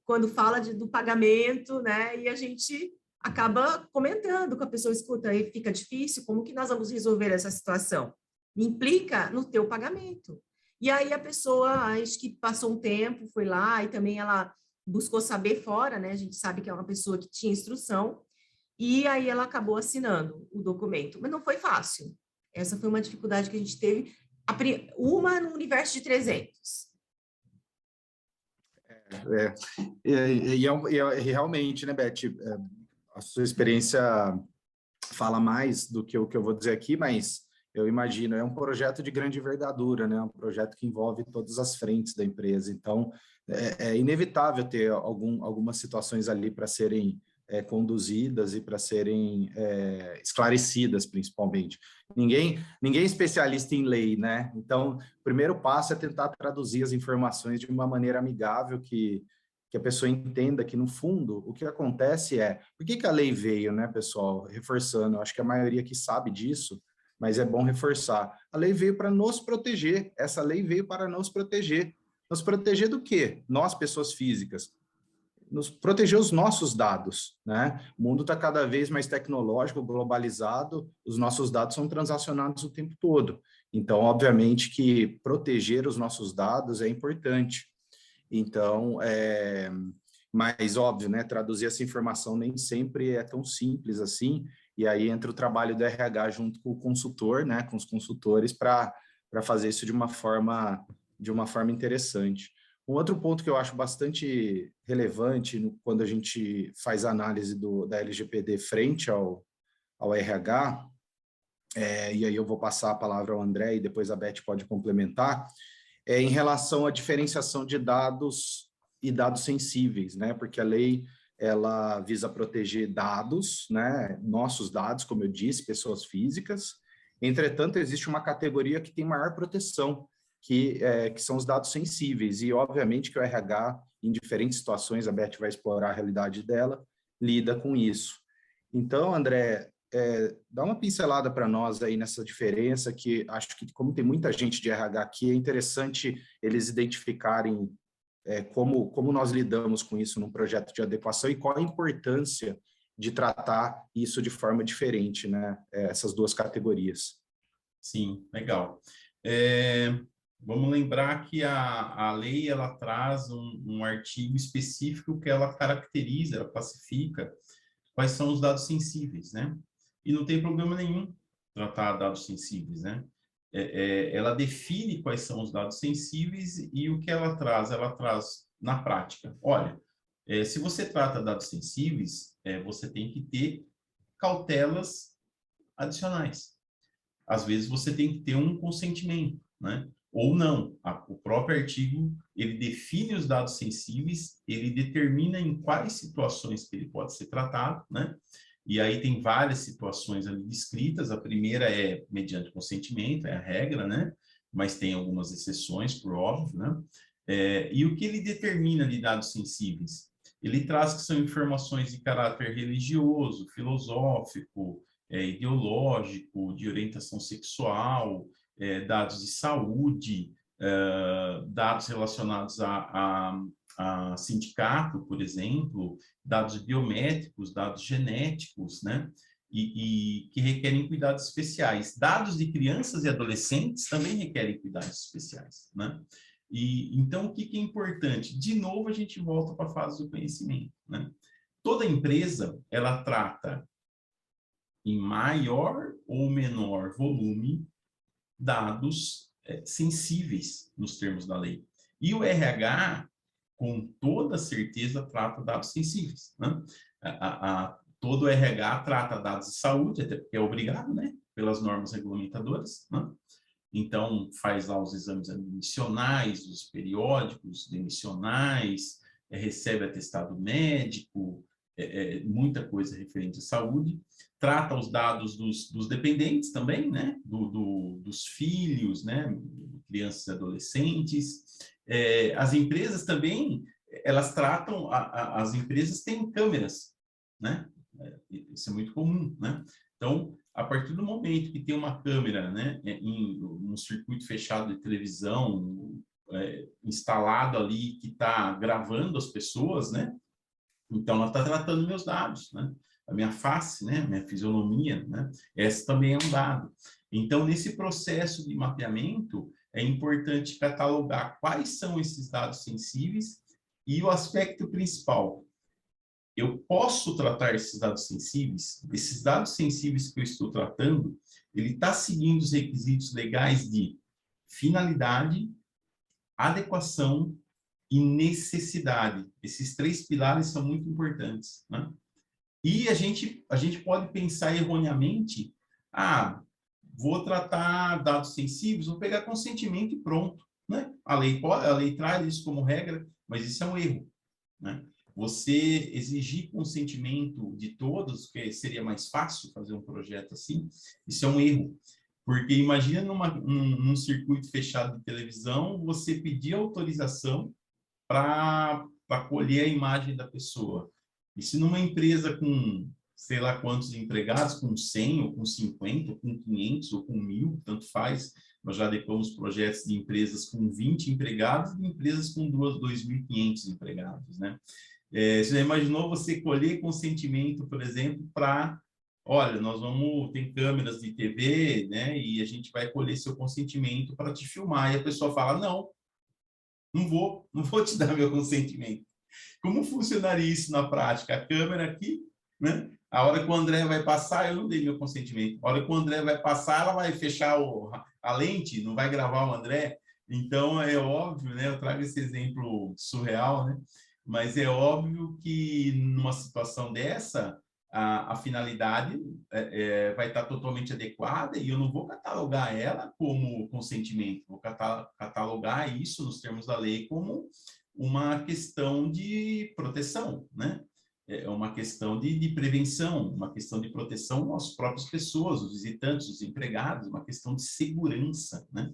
quando fala do pagamento, né? E a gente acaba comentando com a pessoa, escuta, aí fica difícil, como que nós vamos resolver essa situação? Me implica no teu pagamento. E aí a pessoa, acho que passou um tempo, foi lá, e também ela buscou saber fora, né? A gente sabe que é uma pessoa que tinha instrução, e aí ela acabou assinando o documento. Mas não foi fácil. Essa foi uma dificuldade que a gente teve, uma no universo de 300. Realmente, né, Beth, a sua experiência fala mais do que o que eu vou dizer aqui, mas eu imagino, é um projeto de grande envergadura, né, um projeto que envolve todas as frentes da empresa, então é inevitável ter algumas situações ali para serem conduzidas e para serem esclarecidas, principalmente. Ninguém é especialista em lei, né? Então, o primeiro passo é tentar traduzir as informações de uma maneira amigável que a pessoa entenda que, no fundo, o que acontece por que a lei veio, né, pessoal? Reforçando, eu acho que a maioria aqui sabe disso, mas é bom reforçar. A lei veio para nos proteger, essa lei veio para nos proteger. Nos proteger do quê? Nós, pessoas físicas. Nos proteger os nossos dados, né? O mundo está cada vez mais tecnológico, globalizado, os nossos dados são transacionados o tempo todo. Então, obviamente que proteger os nossos dados é importante. Então, mas óbvio, né? Traduzir essa informação nem sempre é tão simples assim, e aí entra o trabalho do RH junto com o consultor, né? Com os consultores para fazer isso de uma forma interessante. Um outro ponto que eu acho bastante relevante quando a gente faz a análise da LGPD frente ao RH, e aí eu vou passar a palavra ao André e depois a Beth pode complementar, em relação à diferenciação de dados e dados sensíveis, né? Porque a lei ela visa proteger dados, né? Nossos dados, como eu disse, pessoas físicas. Entretanto, existe uma categoria que tem maior proteção, que são os dados sensíveis, e obviamente que o RH, em diferentes situações, a Beth vai explorar a realidade dela, lida com isso. Então, André, dá uma pincelada para nós aí nessa diferença, que acho que, como tem muita gente de RH aqui, é interessante eles identificarem como nós lidamos com isso num projeto de adequação e qual a importância de tratar isso de forma diferente, né? Essas duas categorias. Sim, legal. Vamos lembrar que a lei ela traz um artigo específico que ela caracteriza, ela classifica quais são os dados sensíveis, né? E não tem problema nenhum tratar dados sensíveis, né? Ela define quais são os dados sensíveis e o que ela traz na prática. Olha, se você trata dados sensíveis, você tem que ter cautelas adicionais. Às vezes você tem que ter um consentimento, né? Ou não. O próprio artigo, ele define os dados sensíveis, ele determina em quais situações que ele pode ser tratado, né? E aí tem várias situações ali descritas. A primeira é mediante consentimento, é a regra, né? Mas tem algumas exceções, por óbvio, né? E o que ele determina de dados sensíveis? Ele traz que são informações de caráter religioso, filosófico, ideológico, de orientação sexual, dados de saúde, dados relacionados a sindicato, por exemplo, dados biométricos, dados genéticos, né? E que requerem cuidados especiais. Dados de crianças e adolescentes também requerem cuidados especiais, né? Então, o que é importante? De novo, a gente volta para a fase do conhecimento, né? Toda empresa, ela trata em maior ou menor volume dados sensíveis nos termos da lei. E o RH, com toda certeza, trata dados sensíveis, né? Todo o RH trata dados de saúde, até porque é obrigado, né? Pelas normas regulamentadoras, né? Então, faz lá os exames admissionais, os periódicos demissionais, recebe atestado médico, muita coisa referente à saúde. Trata os dados dos dependentes também, né? Dos filhos, né? Crianças e adolescentes. As empresas também, elas tratam, as empresas têm câmeras, né? Isso é muito comum, né? Então, a partir do momento que tem uma câmera, né, em um circuito fechado de televisão, instalado ali, que está gravando as pessoas, né? Então, ela está tratando meus dados, né? A minha face, né? A minha fisionomia, né? Esse também é um dado. Então, nesse processo de mapeamento, é importante catalogar quais são esses dados sensíveis e o aspecto principal. Eu posso tratar esses dados sensíveis que eu estou tratando, ele está seguindo os requisitos legais de finalidade, adequação e necessidade. Esses 3 pilares são muito importantes, né? E a gente pode pensar erroneamente, vou tratar dados sensíveis, vou pegar consentimento e pronto, né? A lei traz isso como regra, mas isso é um erro, né? você exigir consentimento de todos, que seria mais fácil fazer um projeto assim, isso é um erro. Porque imagina num circuito fechado de televisão, você pedir autorização para colher a imagem da pessoa. E se numa empresa com, sei lá quantos empregados, com 100, ou com 50, ou com 500, ou com 1.000, tanto faz, nós já adequamos projetos de empresas com 20 empregados e empresas com 2.500 empregados, né? Você já imaginou você colher consentimento, por exemplo, para... Olha, tem câmeras de TV, né? E a gente vai colher seu consentimento para te filmar. E a pessoa fala, não vou te dar meu consentimento. Como funcionaria isso na prática? A câmera aqui, né? A hora que o André vai passar, eu não dei meu consentimento. A hora que o André vai passar, ela vai fechar a lente, não vai gravar o André. Então, é óbvio, né? Eu trago esse exemplo surreal, né? Mas é óbvio que numa situação dessa, a finalidade vai estar totalmente adequada e eu não vou catalogar ela como consentimento, vou catalogar isso nos termos da lei como uma questão de proteção, né? É uma questão de prevenção, uma questão de proteção às próprias pessoas, os visitantes, os empregados, uma questão de segurança, né?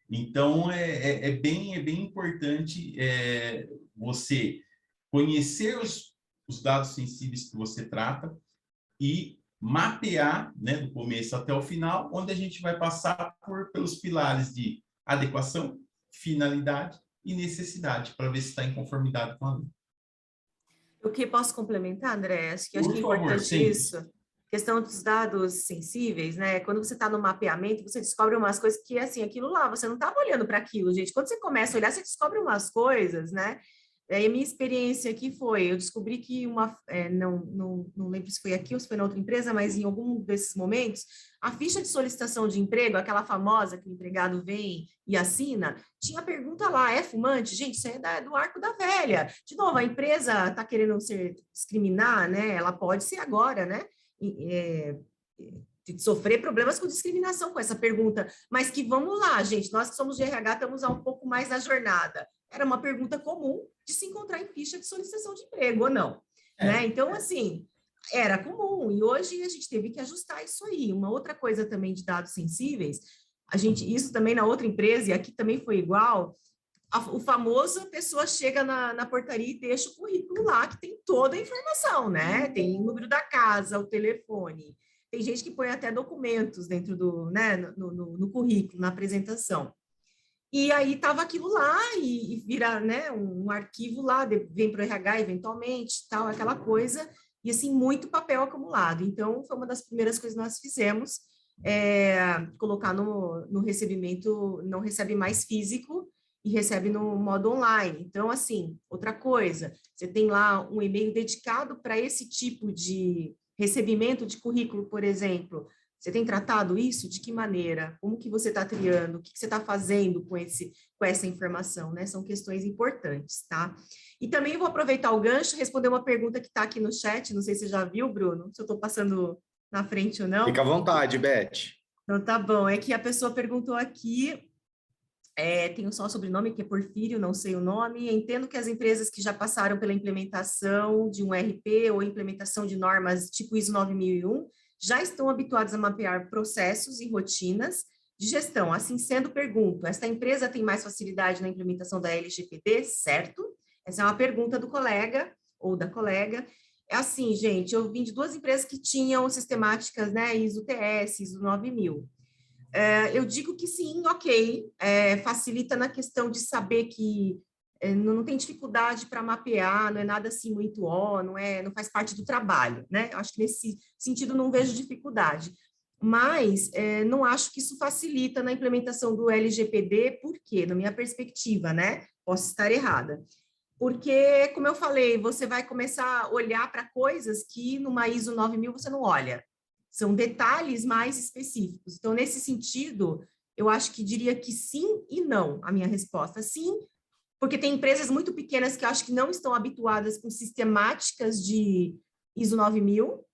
Então, é bem importante você conhecer os dados sensíveis que você trata e mapear, né, do começo até o final, onde a gente vai passar pelos pilares de adequação, finalidade e necessidade, para ver se está em conformidade com a lei. O que posso complementar, André? Acho que é Por favor, importante sim. isso. Questão dos dados sensíveis, né? Quando você está no mapeamento, você descobre umas coisas que, assim, aquilo lá, você não estava olhando para aquilo, gente. Quando você começa a olhar, você descobre umas coisas, né? E a minha experiência aqui foi, eu descobri que não lembro se foi aqui ou se foi na outra empresa, mas em algum desses momentos, a ficha de solicitação de emprego, aquela famosa que o empregado vem e assina, tinha a pergunta lá, é fumante? Gente, isso é do arco da velha. De novo, a empresa está querendo discriminar, né? Ela pode ser agora, né? Sofrer problemas com discriminação com essa pergunta, mas que vamos lá, gente, nós que somos de RH estamos há um pouco mais na jornada. Era uma pergunta comum de se encontrar em ficha de solicitação de emprego, ou não? Né? Então, assim, era comum, e hoje a gente teve que ajustar isso aí. Uma outra coisa também de dados sensíveis, isso também na outra empresa, e aqui também foi igual, o famoso, a pessoa chega na portaria e deixa o currículo lá, que tem toda a informação, né? Tem o número da casa, o telefone. Tem gente que põe até documentos dentro do, né, no currículo, na apresentação. E aí estava aquilo lá e vira, né, um arquivo lá, vem para o RH eventualmente, tal, aquela coisa, e assim, muito papel acumulado. Então, foi uma das primeiras coisas que nós fizemos, colocar no recebimento, não recebe mais físico, e recebe no modo online. Então, assim, outra coisa, você tem lá um e-mail dedicado para esse tipo de recebimento de currículo, por exemplo. Você tem tratado isso? De que maneira? Como que você está triando? O que você está fazendo com essa informação, né? São questões importantes, tá? E também vou aproveitar o gancho e responder uma pergunta que está aqui no chat, não sei se você já viu, Bruno, se eu estou passando na frente ou não. Fica à vontade, Beth. Então, tá bom. É que a pessoa perguntou aqui, tenho só o sobrenome, que é Porfírio, não sei o nome. Entendo que as empresas que já passaram pela implementação de um RP ou implementação de normas tipo ISO 9001 já estão habituadas a mapear processos e rotinas de gestão. Assim sendo, pergunto, esta empresa tem mais facilidade na implementação da LGPD, certo? Essa é uma pergunta do colega ou da colega. É assim, gente, eu vim de 2 empresas que tinham sistemáticas, né, ISO TS, ISO 9000. Eu digo que sim, ok, facilita na questão de saber que não tem dificuldade para mapear, não é nada assim muito não faz parte do trabalho, né? Eu acho que nesse sentido não vejo dificuldade, mas não acho que isso facilita na implementação do LGPD, por quê? Na minha perspectiva, né? Posso estar errada. Porque, como eu falei, você vai começar a olhar para coisas que numa ISO 9000 você não olha. São detalhes mais específicos. Então, nesse sentido, eu acho que diria que sim e não, a minha resposta. Sim, porque tem empresas muito pequenas que eu acho que não estão habituadas com sistemáticas de ISO 9000,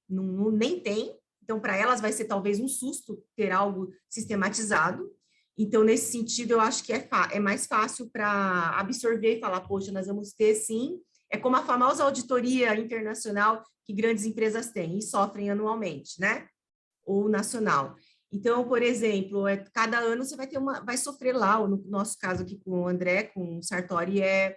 nem tem. Então, para elas vai ser talvez um susto ter algo sistematizado. Então, nesse sentido, eu acho que é mais fácil para absorver e falar, poxa, nós vamos ter, sim, É como a famosa auditoria internacional que grandes empresas têm e sofrem anualmente, né? Ou nacional. Então, por exemplo, cada ano você vai sofrer lá, no nosso caso aqui com o André, com o Sartori, é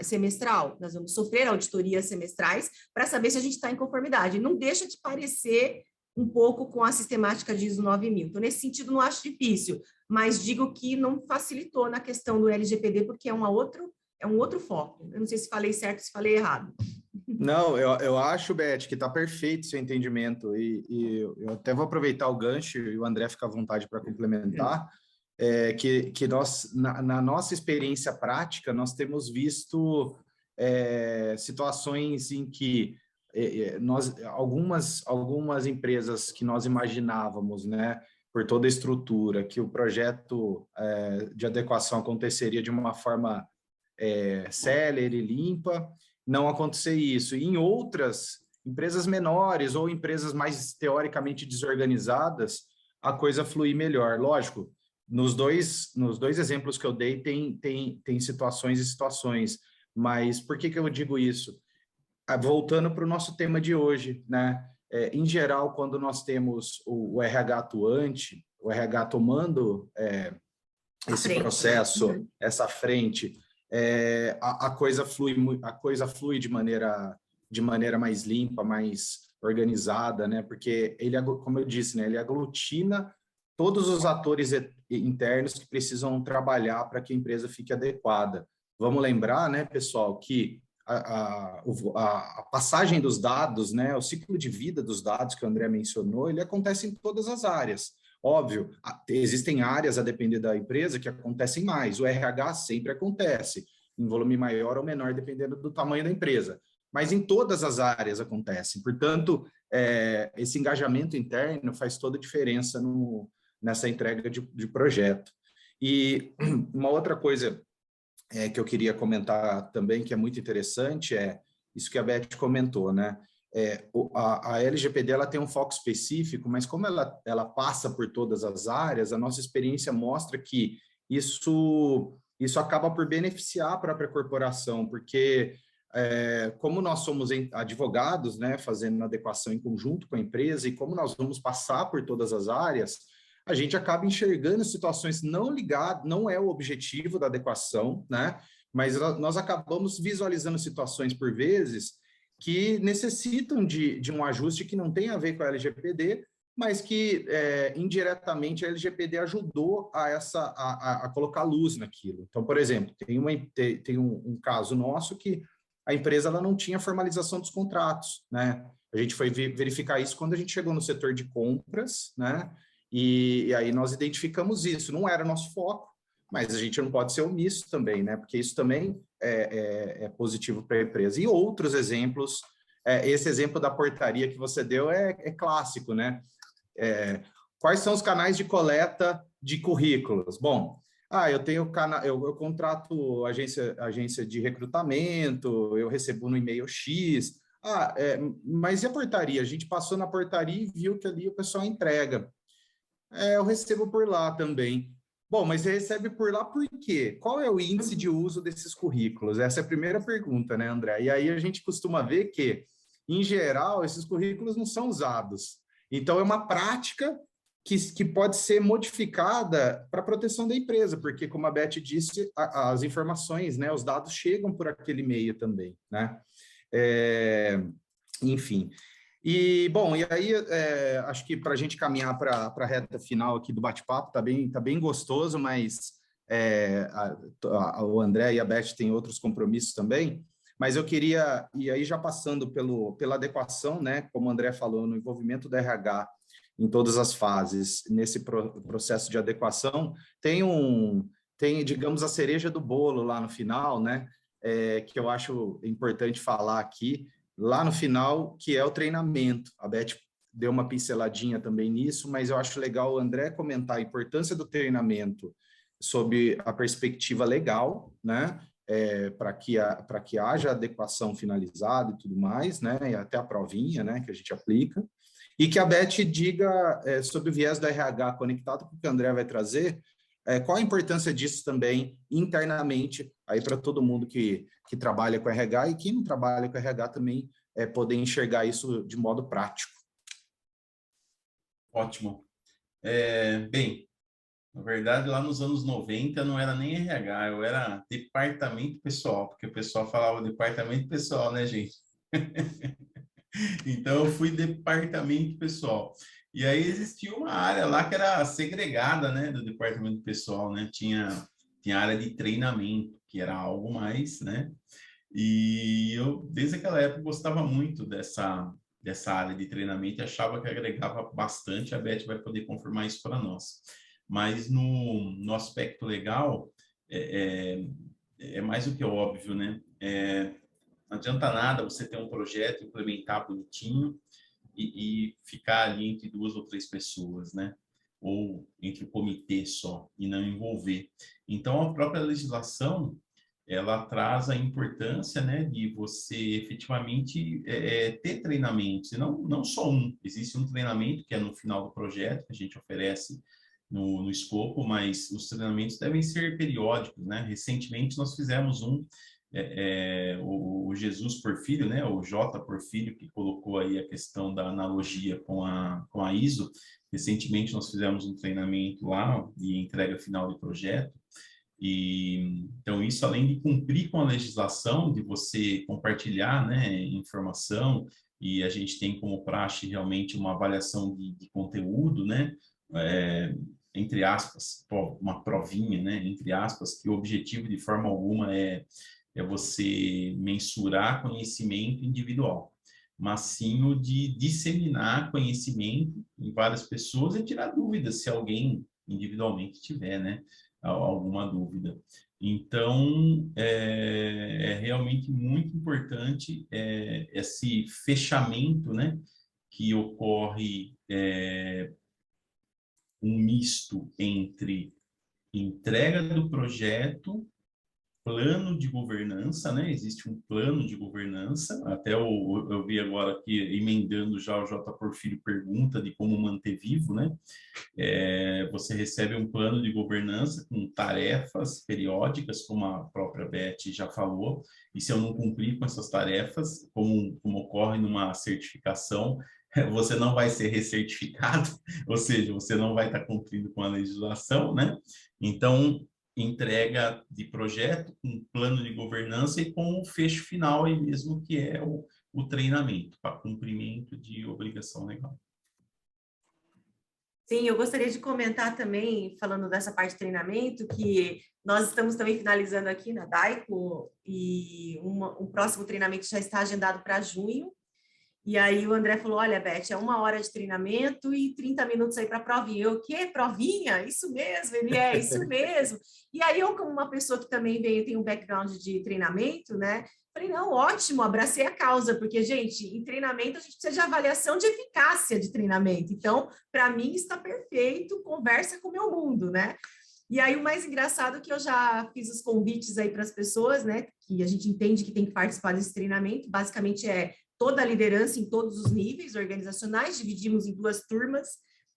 semestral. Nós vamos sofrer auditorias semestrais para saber se a gente está em conformidade. Não deixa de parecer um pouco com a sistemática de ISO 9000. Então, nesse sentido, não acho difícil, mas digo que não facilitou na questão do LGPD, porque é um outro foco. Eu não sei se falei certo, se falei errado. Não, eu acho, Beth, que está perfeito o seu entendimento, e eu até vou aproveitar o gancho, e o André fica à vontade para complementar, que nós, na nossa experiência prática, nós temos visto situações em que algumas empresas que nós imaginávamos, né, por toda a estrutura, que o projeto de adequação aconteceria de uma forma célere, limpa, não acontecer isso. E em outras empresas menores ou empresas mais teoricamente desorganizadas, a coisa flui melhor. Lógico, nos dois exemplos que eu dei, tem situações e situações, mas por que eu digo isso? Voltando para o nosso tema de hoje, né? Em geral, quando nós temos o RH atuante, o RH tomando esse processo, essa frente, a coisa flui de maneira mais limpa, mais organizada, né? Porque ele, como eu disse, né, ele aglutina todos os atores internos que precisam trabalhar para que a empresa fique adequada. Vamos lembrar, né, pessoal, que a passagem dos dados, né, o ciclo de vida dos dados que o André mencionou, ele acontece em todas as áreas. Óbvio, existem áreas, a depender da empresa, que acontecem mais. O RH sempre acontece, em volume maior ou menor, dependendo do tamanho da empresa. Mas em todas as áreas acontecem. Portanto, esse engajamento interno faz toda a diferença nessa entrega de projeto. E uma outra coisa que eu queria comentar também, que é muito interessante, é isso que a Beth comentou, né? A LGPD ela tem um foco específico, mas como ela passa por todas as áreas, a nossa experiência mostra que isso acaba por beneficiar a própria corporação, porque como nós somos advogados, né, fazendo adequação em conjunto com a empresa, e como nós vamos passar por todas as áreas, a gente acaba enxergando situações não ligadas, não é o objetivo da adequação, né? Mas nós acabamos visualizando situações, por vezes, que necessitam de um ajuste que não tem a ver com a LGPD, mas que indiretamente a LGPD ajudou a colocar luz naquilo. Então, por exemplo, tem um caso nosso que a empresa ela não tinha formalização dos contratos, né? A gente foi verificar isso quando a gente chegou no setor de compras, né? E aí nós identificamos isso. Não era nosso foco, mas a gente não pode ser omisso também, né? Porque isso também é positivo para a empresa. E outros exemplos, esse exemplo da portaria que você deu é clássico, né? Quais são os canais de coleta de currículos? Bom, eu tenho eu contrato agência de recrutamento, eu recebo no e-mail X. Mas e a portaria? A gente passou na portaria e viu que ali o pessoal entrega. Eu recebo por lá também. Bom, mas você recebe por lá por quê? Qual é o índice de uso desses currículos? Essa é a primeira pergunta, né, André? E aí a gente costuma ver que, em geral, esses currículos não são usados. Então, é uma prática que pode ser modificada para a proteção da empresa, porque, como a Beth disse, as informações, né, os dados chegam por aquele meio também, né? Enfim. E, bom, e aí acho que para a gente caminhar para a reta final aqui do bate-papo, tá bem gostoso, mas o André e a Beth têm outros compromissos também, mas eu queria, e aí já passando pela adequação, né, como o André falou, no envolvimento da RH em todas as fases, nesse processo de adequação, tem, digamos, a cereja do bolo lá no final, né, que eu acho importante falar aqui, lá no final, que é o treinamento. A Beth deu uma pinceladinha também nisso, mas eu acho legal o André comentar a importância do treinamento sob a perspectiva legal, né? Para que haja adequação finalizada e tudo mais, né? E até a provinha, né? Que a gente aplica. E que a Beth diga sobre o viés da RH conectado com o que o André vai trazer, qual a importância disso também internamente, aí para todo mundo que trabalha com RH e quem não trabalha com RH também poder enxergar isso de modo prático. Ótimo. Bem, na verdade, lá nos anos 90 não era nem RH, eu era departamento pessoal, porque o pessoal falava departamento pessoal, né, gente? Então, eu fui departamento pessoal. E aí existia uma área lá que era segregada, né, do departamento pessoal, né? Tinha área de treinamento, que era algo mais, né? E eu, desde aquela época, gostava muito dessa área de treinamento e achava que agregava bastante. A Beth vai poder confirmar isso para nós. Mas no aspecto legal, é mais do que óbvio, né? Não adianta nada você ter um projeto, implementar bonitinho e ficar ali entre 2 ou 3 pessoas, né? Ou entre o comitê só, e não envolver. Então, a própria legislação, ela traz a importância, né, de você efetivamente ter treinamentos, e não só um. Existe um treinamento que é no final do projeto, que a gente oferece no escopo, mas os treinamentos devem ser periódicos, né? Recentemente, nós fizemos o Jesus Porfírio, né, o J Porfírio, que colocou aí a questão da analogia com a ISO. Recentemente nós fizemos um treinamento lá de entrega final de projeto, e então isso, além de cumprir com a legislação, de você compartilhar, né, informação, e a gente tem como praxe realmente uma avaliação de conteúdo, né, entre aspas, uma provinha, né, entre aspas, que o objetivo de forma alguma é você mensurar conhecimento individual, mas sim o de disseminar conhecimento em várias pessoas e tirar dúvidas, se alguém individualmente tiver, né, alguma dúvida. Então, é realmente muito importante esse fechamento, né, que ocorre um misto entre entrega do projeto, plano de governança, né? Existe um plano de governança, até eu vi agora aqui, emendando já o J. Porfírio pergunta de como manter vivo, né? Você recebe um plano de governança com tarefas periódicas, como a própria Beth já falou, e se eu não cumprir com essas tarefas, como ocorre numa certificação, você não vai ser recertificado, ou seja, você não vai estar cumprindo com a legislação, né? Então, entrega de projeto, com plano de governança e com o fecho final aí mesmo, que é o treinamento, para cumprimento de obrigação legal. Sim, eu gostaria de comentar também, falando dessa parte de treinamento, que nós estamos também finalizando aqui na DAICO e um próximo treinamento já está agendado para junho. E aí o André falou, olha, Beth, é 1 hora de treinamento e 30 minutos aí para a provinha. Eu, o quê? Provinha? Isso mesmo, ele isso mesmo. E aí eu, como uma pessoa que também tem um background de treinamento, né? Falei, não, ótimo, abracei a causa, porque, gente, em treinamento a gente precisa de avaliação de eficácia de treinamento. Então, para mim está perfeito, conversa com o meu mundo, né? E aí o mais engraçado é que eu já fiz os convites aí para as pessoas, né? Que a gente entende que tem que participar desse treinamento. Basicamente toda a liderança em todos os níveis organizacionais, dividimos em 2 turmas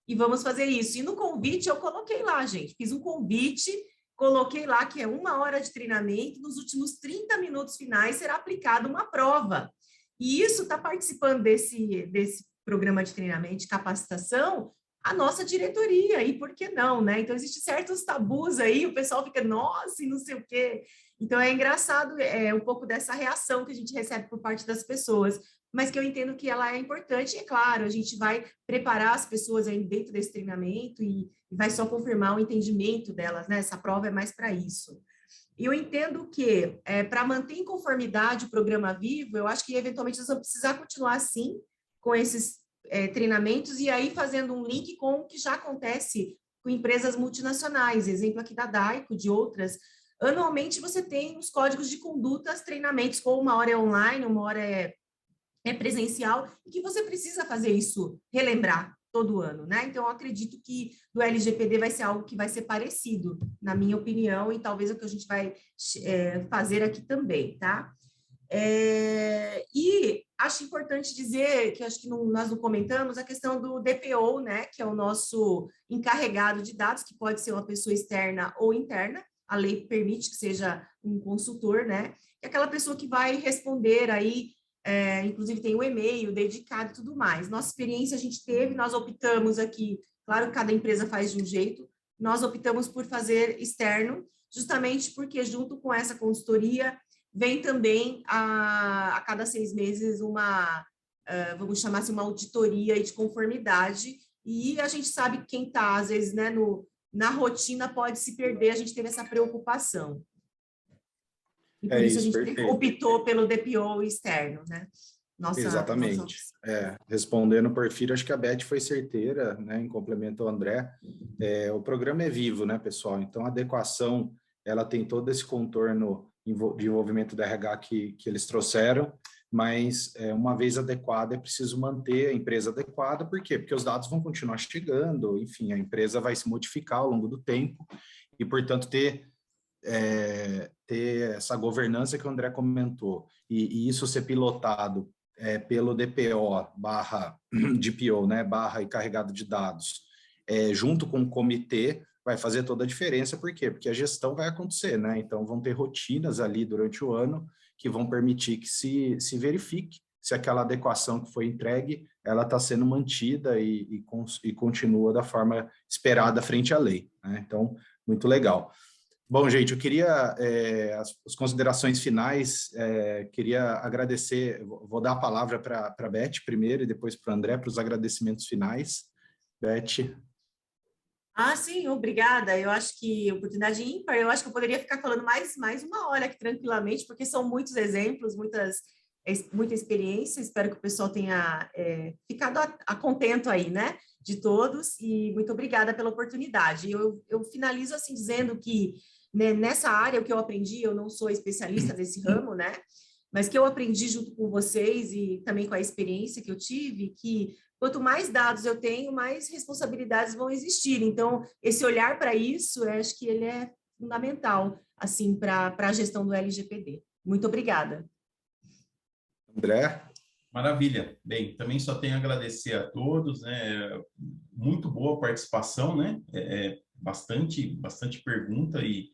e vamos fazer isso. E no convite eu coloquei lá, gente, fiz um convite, coloquei lá que é 1 hora de treinamento, nos últimos 30 minutos finais será aplicada uma prova. E isso está participando desse programa de treinamento, de capacitação, a nossa diretoria, e por que não, né? Então, existem certos tabus aí, o pessoal fica, nossa, e não sei o quê. Então, é engraçado um pouco dessa reação que a gente recebe por parte das pessoas, mas que eu entendo que ela é importante, e é claro, a gente vai preparar as pessoas aí dentro desse treinamento e vai só confirmar o entendimento delas, né? Essa prova é mais para isso. E eu entendo que, para manter em conformidade o programa Vivo, eu acho que, eventualmente, nós vamos precisar continuar, assim, com esses treinamentos, e aí fazendo um link com o que já acontece com empresas multinacionais, exemplo aqui da DAICO, de outras. Anualmente você tem os códigos de condutas, treinamentos, ou 1 hora é online, 1 hora é presencial, e que você precisa fazer isso, relembrar todo ano, né? Então, eu acredito que do LGPD vai ser algo que vai ser parecido, na minha opinião, e talvez é o que a gente vai fazer aqui também, tá? E acho importante dizer, que acho que nós não comentamos, a questão do DPO, né, que é o nosso encarregado de dados, que pode ser uma pessoa externa ou interna, a lei permite que seja um consultor, né, que é aquela pessoa que vai responder aí, inclusive tem um e-mail dedicado e tudo mais. Nossa experiência a gente teve, nós optamos aqui, claro que cada empresa faz de um jeito, nós optamos por fazer externo, justamente porque junto com essa consultoria, vem também a cada 6 meses uma, vamos chamar assim, uma auditoria de conformidade, e a gente sabe que quem está, às vezes, né, na rotina pode se perder, a gente teve essa preocupação. E por isso a gente perfeito. optou pelo DPO externo, né? Exatamente. Respondendo por Porfírio, acho que a Beth foi certeira, né, em complemento ao André. O programa é vivo, né, pessoal? Então, a adequação, ela tem todo esse contorno de envolvimento da RH que eles trouxeram, mas uma vez adequada, é preciso manter a empresa adequada. Por quê? Porque os dados vão continuar chegando, enfim, a empresa vai se modificar ao longo do tempo e, portanto, ter essa governança que o André comentou e isso ser pilotado pelo DPO /DPO, né, encarregado de dados, junto com o comitê, vai fazer toda a diferença. Por quê? Porque a gestão vai acontecer, né? Então, vão ter rotinas ali durante o ano que vão permitir que se verifique se aquela adequação que foi entregue, ela está sendo mantida e continua da forma esperada frente à lei, né? Então, muito legal. Bom, gente, eu queria as considerações finais, queria agradecer, vou dar a palavra para a Beth primeiro e depois para o André, para os agradecimentos finais. Beth. Sim, obrigada. Eu acho que oportunidade ímpar, eu acho que eu poderia ficar falando mais uma hora aqui tranquilamente, porque são muitos exemplos, muita experiência. Espero que o pessoal tenha ficado a contento aí, né, de todos, e muito obrigada pela oportunidade. Eu finalizo assim dizendo que, né, nessa área, o que eu aprendi, eu não sou especialista nesse ramo, né, mas que eu aprendi junto com vocês e também com a experiência que eu tive, que quanto mais dados eu tenho, mais responsabilidades vão existir. Então, esse olhar para isso, eu acho que ele é fundamental, assim, para a gestão do LGPD. Muito obrigada. André? Maravilha. Bem, também só tenho a agradecer a todos, né? Muito boa a participação, né? Bastante pergunta e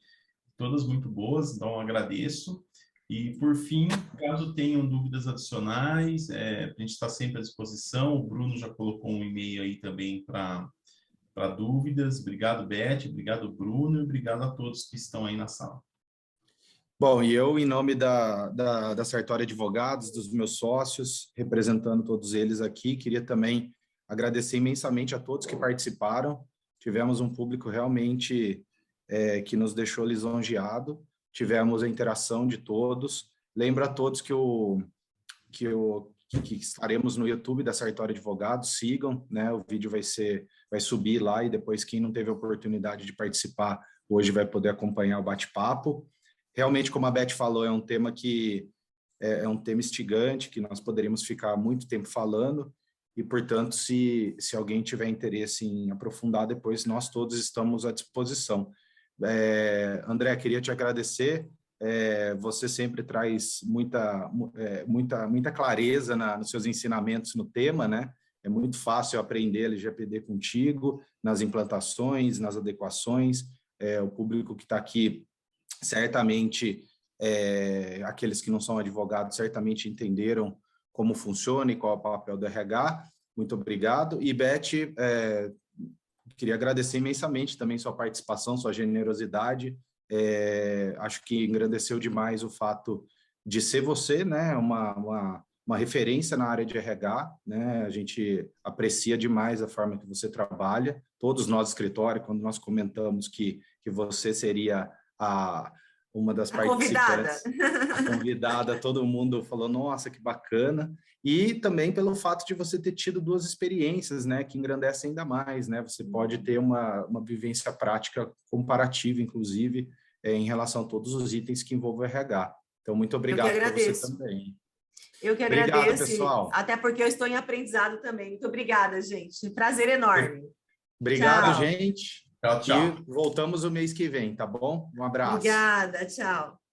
todas muito boas, então agradeço. E, por fim, caso tenham dúvidas adicionais, a gente está sempre à disposição. O Bruno já colocou um e-mail aí também para dúvidas. Obrigado, Beth, obrigado, Bruno, e obrigado a todos que estão aí na sala. Bom, e eu, em nome da Sartori Advogados, dos meus sócios, representando todos eles aqui, queria também agradecer imensamente a todos que participaram. Tivemos um público realmente que nos deixou lisonjeado. Tivemos a interação de todos. Lembro a todos que estaremos no YouTube da Sartori Advogados, sigam, né? O vídeo vai subir lá e depois quem não teve a oportunidade de participar hoje vai poder acompanhar o bate-papo. Realmente, como a Beth falou, é um tema que é um tema instigante, que nós poderíamos ficar muito tempo falando e, portanto, se alguém tiver interesse em aprofundar depois, nós todos estamos à disposição. André, queria te agradecer. Você sempre traz muita clareza nos seus ensinamentos no tema, né? É muito fácil aprender LGPD contigo, nas implantações, nas adequações. O público que está aqui, certamente, aqueles que não são advogados, certamente entenderam como funciona e qual é o papel do RH. Muito obrigado. E, Beth, queria agradecer imensamente também sua participação, sua generosidade. Acho que engrandeceu demais o fato de ser você, né, uma referência na área de RH, né? A gente aprecia demais a forma que você trabalha. Todos nós, escritório, quando nós comentamos que você seria uma das participantes, a convidada, todo mundo falou, nossa, que bacana. E também pelo fato de você ter tido 2 experiências, né, que engrandecem ainda mais, né? Você pode ter uma vivência prática comparativa, inclusive, em relação a todos os itens que envolvem o RH. Então, muito obrigado para você também. Eu que agradeço. Obrigado, pessoal. Até porque eu estou em aprendizado também. Muito obrigada, gente. Prazer enorme. Obrigado, gente. Tchau, tchau. E voltamos o mês que vem, tá bom? Um abraço. Obrigada, tchau.